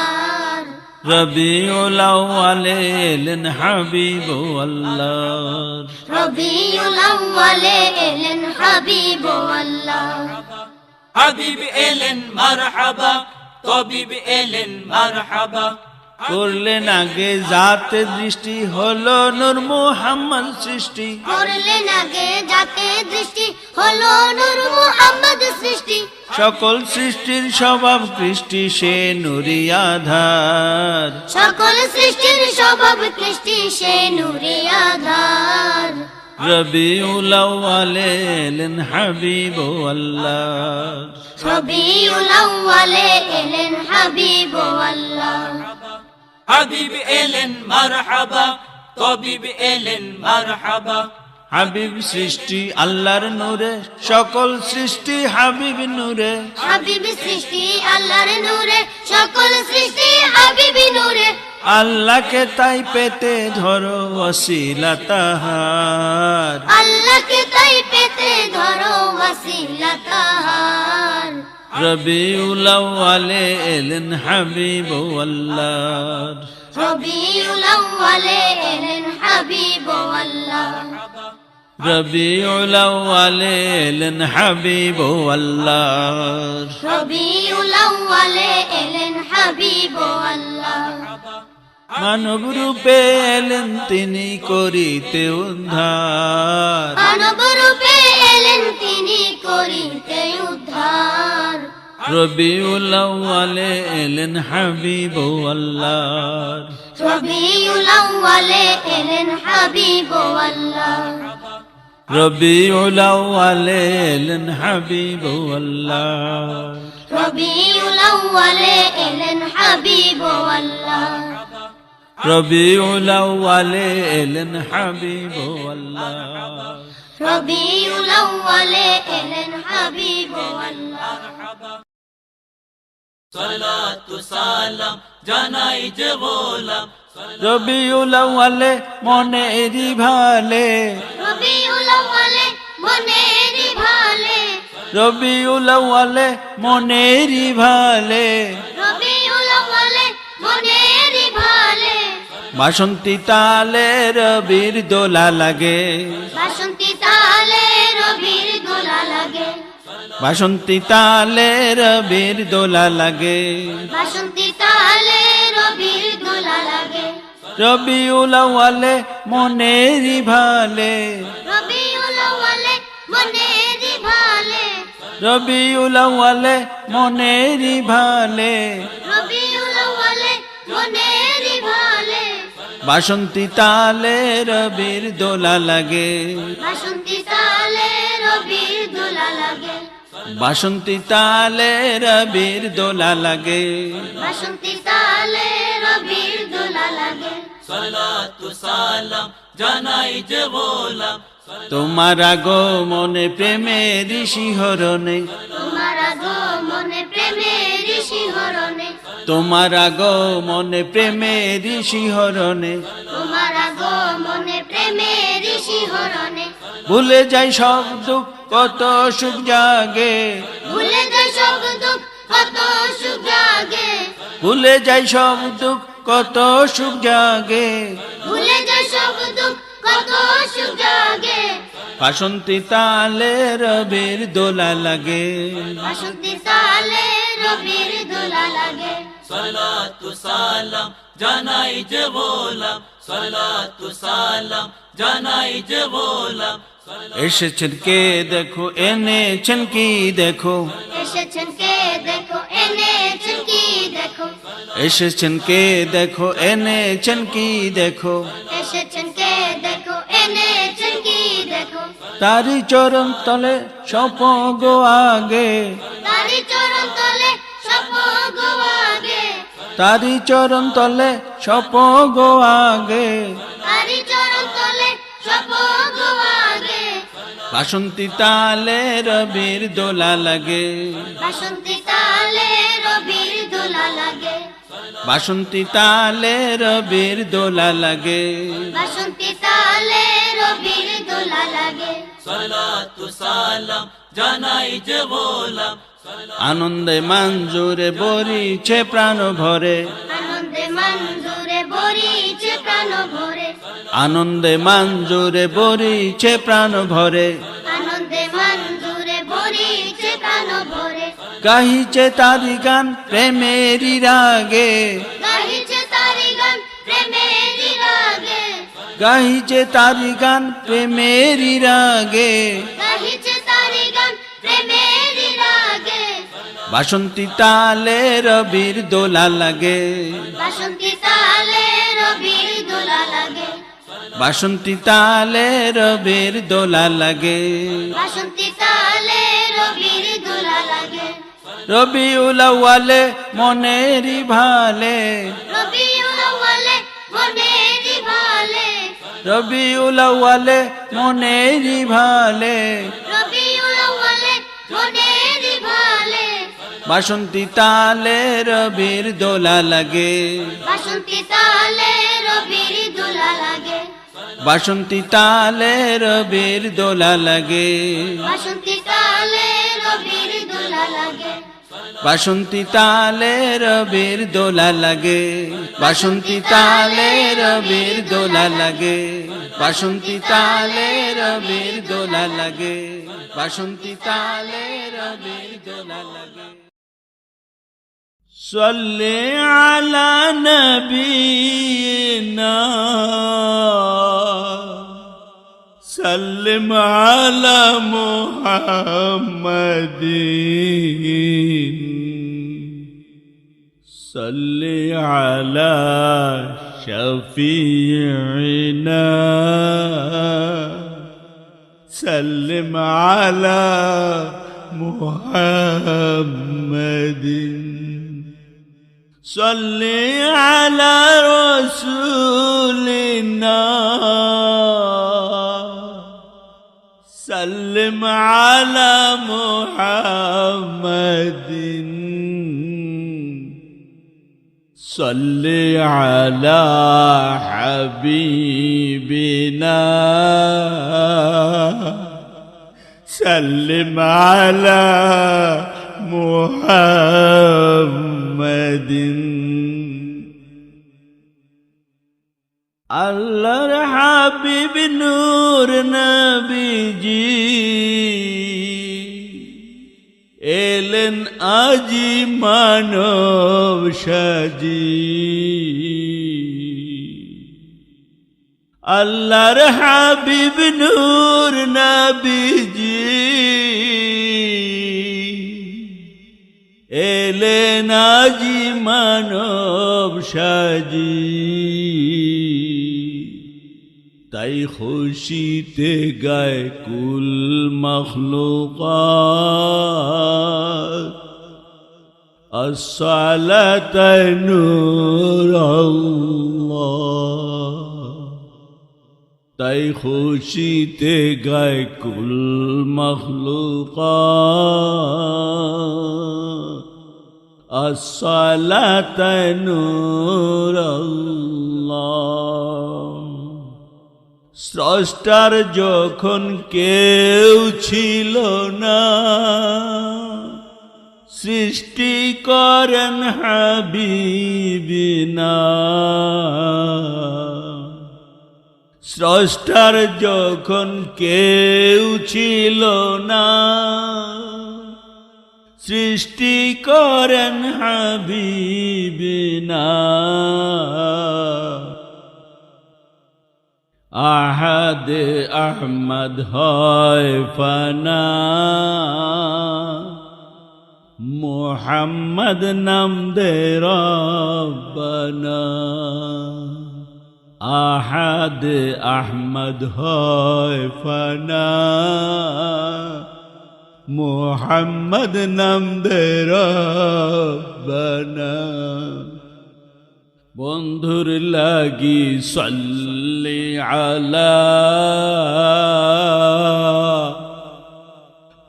রবিউল আউয়ালে এলেন হাবিব আল্লাহ, রবিউল আউয়ালে এলেন হাবিব আল্লাহ। হাবিব এলেন মারহাবা, তবিব এলেন মারহাবা। করলেন আগে জাতে দৃষ্টি, হলো নূর মুহাম্মদ সৃষ্টি। করলেন আগে যাতে দৃষ্টি, হলো নূর মুহাম্মদ সৃষ্টি। সকল সৃষ্টির স্বভাব কৃষ্টি, সে নুরি আধার। সকল সৃষ্টির স্বভাব কৃষ্টি, সে নূরে আধার। রবিউল আউয়ালে এলেন হাবিব আল্লাহ, রবিউল আউয়ালে এলেন হাবিব আল্লাহ। হাবিব এলেন মারহাবা, তবিব এলেন মারহাবা। হাবিব সৃষ্টি আল্লাহর নূরে, সকল সৃষ্টি হাবিব নূরে। হাবিব সৃষ্টি আল্লাহর নূরে, সকল সৃষ্টি হাবিব নূরে। আল্লাহকে তাই পেতে ধরো ওসিলা তাহার। আল্লাহকে তাই পেতে ধরো ওয়াসিলা তাহার। রবিউল আউয়ালে এলেন হাবিব আল্লাহ, রবিউল আউয়ালে এলেন হাবিব আল্লাহ। রবিউল আউয়ালে এলেন হাবিব আল্লাহ, রবিউল আউয়ালে এলেন হাবিব আল্লাহ। মানব রূপে এলেন তিনি করিতে উদ্ধার। মানব রূপে এলেন তিনি করিতে উদ্ধার। রবিউল আউয়ালে এলেন হাবিব আল্লাহ, রবিউল আউয়ালে এলেন হাবিব আল্লাহ। রবিউল আউয়ালে এলেন হাবিব আল্লাহ, রবিউল আউয়ালে এলেন হাবিব আল্লাহ। রবিউল আউয়ালে এলেন হাবিব আল্লাহ, রবিউল আউয়ালে এলেন হাবিব আল্লাহ। সালাতু সালাম জানাই যে গোলাম। রবিউল আউয়ালে মনেরি ভালে, রবিউল আউয়ালে মনেরি ভালে। রবিউল আউয়ালে মনেরি ভালে। রবিউল আউয়ালে মনেরি ভালে। বাসন্তী তালে রবির দোলা লাগে, বাসন্তী তালে রবির দোলা লাগে। বাসন্তী তালে রবির দোলা লাগে। বাসন্তী তালে রবির দোলা লাগে। রবিউল আউয়ালে মনেরি ভালে, রবিউল আউয়ালে মনেরি ভালে। রবিউল আউয়ালে মনেরি ভালে। রবিউল আউয়ালে মনেরি ভালে। বাসন্তী তালে রবির দোলা লাগে, বাসন্তী তালে রবির দোলা লাগে। বাসন্তী তালে রবির দোলা লাগে। বাসন্তী তালে রবির দোলা লাগে। সালাতু সালাম জানাই যে গোলাম। তোমার আগমনে প্রেমের শিহরণে, তোমার আগমনে প্রেমের শিহরণে। তোমার আগমনে প্রেমের শিহরণে। তোমার আগমনে প্রেমের শিহরণে। ভুলে যাই সব দুঃখ কত সুখ জাগে, ভুলে যায় সব দুঃখ কত সুখ জাগে। ভুলে যাই সব দুঃখ কত সুখ জাগে। ভুলে যায় সব দুঃখ কত সুখ জাগে। বাসন্তী তালে রবির দোলা লাগে, বাসন্তী তালে রবির দোলা লাগে। সালাতু সালাম জানাই যে গোলাম। সালাতু সালাম জানাই যে গোলাম। এসেছেন কে দেখো, এনেছেন কি দেখো। এসেছেন কে দেখো, এনেছেন কি দেখো। এসেছেন কে দেখো এনেছেন কি দেখো এসেছেন কে দেখো এনেছেন কি দেখো তারি চরণ তলে সপ গো আগে তারি চরণ তলে সপ গো আগে তারি চরণ তলে সপ গো আগে তারি চরণ তলে সপ গো আগে বাসন্তী তালে রবির দোলা লাগে বাসন্তী তালে রবির দোলা লাগে বাসন্তী তালে রবির দোলা লাগে বাসন্তী তালে রবির দোলা লাগে সালাতু সালাম জানাই যে গোলাম আনন্দে মঞ্জুরে বরিছে প্রাণ ভরে আনন্দে মঞ্জুরে বরিছে প্রাণ ভরে আনন্দে মঞ্জুরে বরিছে প্রাণ ভরে আনন্দে মঞ্জুরে বরিছে প্রাণ ভরে গাহিছে তারি গান প্রেমেরি রাগে গাহিছে তারি গান প্রেমেরি রাগে গাহিছে তারি গান প্রেমেরি রাগে গাহিছে তারি গান প্রেমেরি রাগে বাসন্তী তালে রবির দোলা লাগে বাসন্তী তালে রবির দোলা লাগে বাসন্তী তালে রবির দোলা লাগে বাসন্তী তালে রবির দোলা লাগে রবিউল আউয়ালে মনেরি ভালে রবিউল আউয়ালে মনেরি ভালে রবিউল আউয়ালে মনেরি ভালে রবিউল আউয়ালে মনেরি ভালে বাসন্তী তালে রবির দোলা লাগে বাসন্তী তালে রবির দোলা লাগে বাসন্তী তালে রবির দোলা লাগে বাসন্তী তালে রবির দোলা লাগে বাসন্তী তালে রবির দোলা লাগে বাসন্তী তালে রবির দোলা লাগে বাসন্তী তালে রবির দোলা লাগে বাসন্তী তালে রবির দোলা লাগে صلي على نبينا سلم على محمد صل على شفيعنا سلم على محمد صل على رسولنا سلم على محمد صل على حبيبنا سلم على محمد আল্লাহর হাবিব নূর নবীজি এলেন আজি মানব সাজি আল্লাহর হাবিব নূর নবীজি এলেন আজি মানব সাজি তাই খুশিতে গায় কুল মখলুকাত الصلاة نور الله তাই খুশিতে গায় কুল মখলুকাত الصلاة نور الله স্রষ্টার যখন কেউ ছিল না সৃষ্টি করেন হাবিবিনা স্রষ্টার যখন কেউ ছিল না সৃষ্টি করেন হাবিবিনা আহাদ আহমদ হয় ফানা মোহাম্মদ নাম দে রব্বানা আহাদ আহমদ হয় ফানা মোহাম্মদ নাম দে রব্বানা বন্ধুর লাগি সাল্লি আলা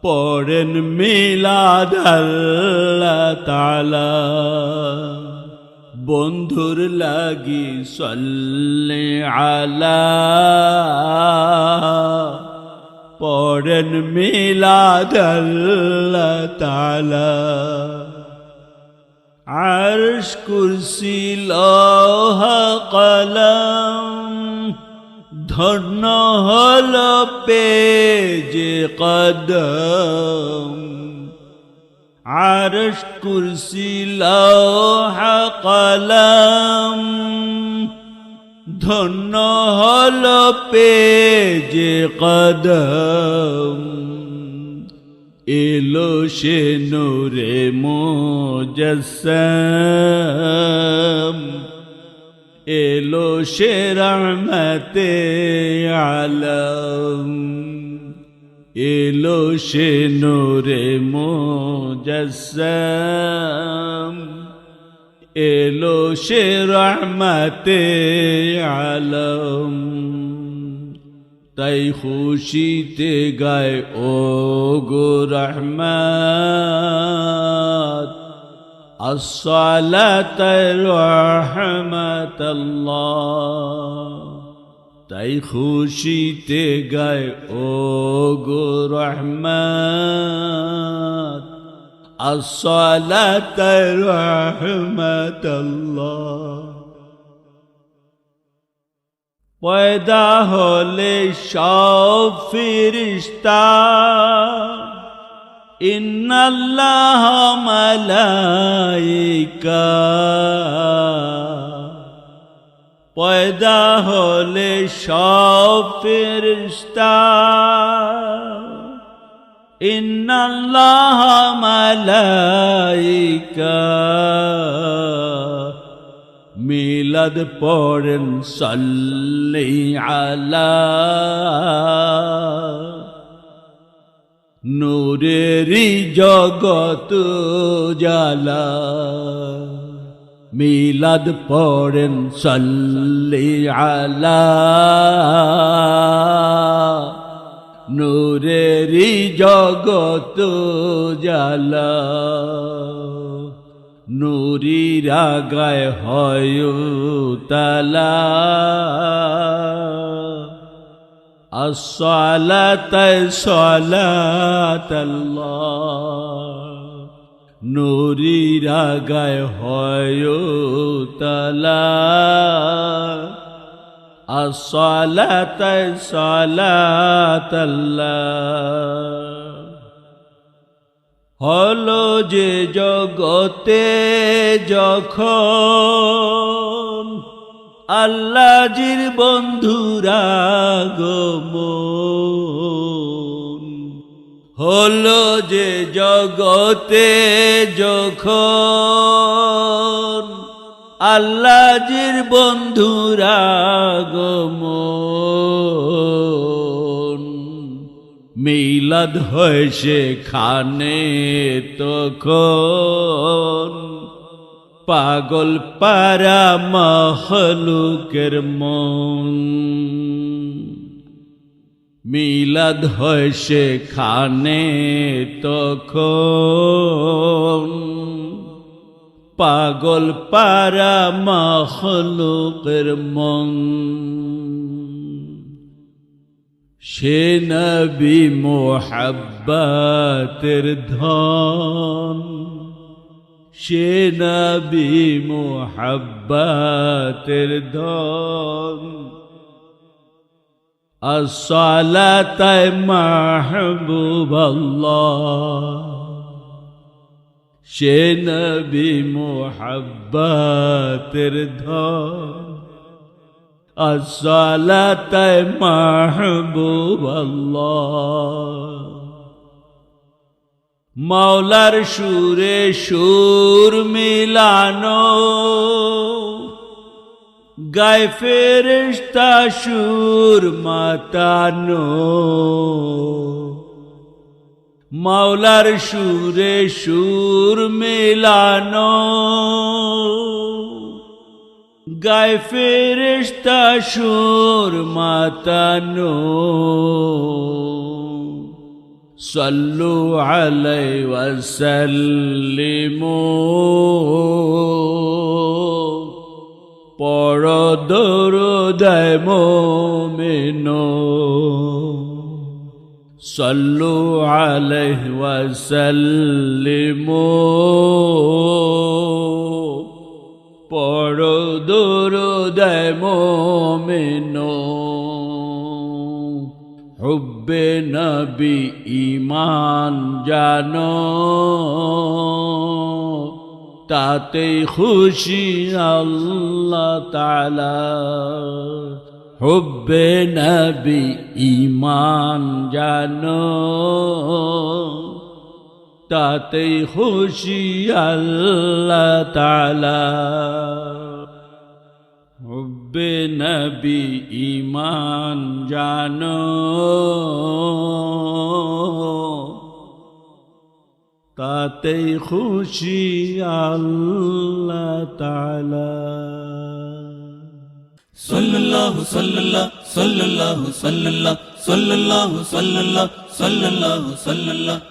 পড়েন মিলাদ আল্লাহ তাআলা বন্ধুর লাগি সাল্লি আলা পড়েন মিলাদ আল্লাহ তাআলা আরশ কুরসি লৌহ কলম ধন্য হল পেজ কদম আরশ কুরসি লৌহ কলম ধন্য হল পেজ কদম এলো সে নূরে মুজস্সম এলো সে রহমতে আলম এলো সে নূরে মুজস্সম এলো সে রহমতে আলম তাই খুশিতে গায় ও গো রহমত আসসালাত রহমতুল্লাহ তাই খুশিতে গায় ও গো রহমত আসসালাত রহমতুল্লাহ পয়দা হলে সব ফিরিস্তা ইন্নাল্লাহ মালাইকা পয়দা হলে সব ফিরিস্তা ইন্নাল্লাহ মালাইকা মিলাদ পড়েন সাল্লি আলা নূরেরি জগত জালা মিলাদ পড়েন সাল্লি আলা নূরেরি জগত জালা নূরিরা গায় হয় তালা আসসালাত সালাতাল্লাহ নূরিরা গায় হয় তালা আসসালাত সালাতাল্লাহ হলো যে জগতে যখন আল্লাহর বন্ধুরা আগমন হলো যে জগতে যখন আল্লাহর বন্ধুরা আগমন মিলাদ হয় সেখানে তখন পাগল পারা মখলুকের মন মিলাদ হয় সেখানে তখন পাগল পারা মখলুকের মন সে নবী মোহাব্বতের ধন সে নবী মোহাব্বতের ধন আসসালাত মাহবুবাল্লাহ সে নবী মোহাব্বতের ধন আসসালাত মাহবুবাল্লাহ মাওলার সুরে সুর মিলানো, গায়ে ফেরেশতা সুর মাতানো। মাওলার সুরে সুর মিলানো, গায়ে ফেরেশতা সুর মাতানো। সাল্লু আলাইহি ওয়াসাল্লিমু, পড় দরুদ মুমিনো। সাল্লু আলাইহি ওয়াসাল্লিমু, পড় দরুদ মুমিনো। হুব্বে নবী ঈমান জানো, তাতে খুশি আল্লাহ তাআলা। হুব্বে নবী ঈমান জানো, তাতে খুশি আল্লাহ তাআলা। হুব্বে নবী ঈমান জানো, তাতেই খুশি আল্লাহ তাআলা। সাল্লাল্লাহু সাল্লাল্লাহু সাল্লাল্লাহু সাল্লাল্লাহু সাল্লাল্লাহু সাল্লাল্লাহু সাল্লাল্লাহু সাল্লাল্লাহু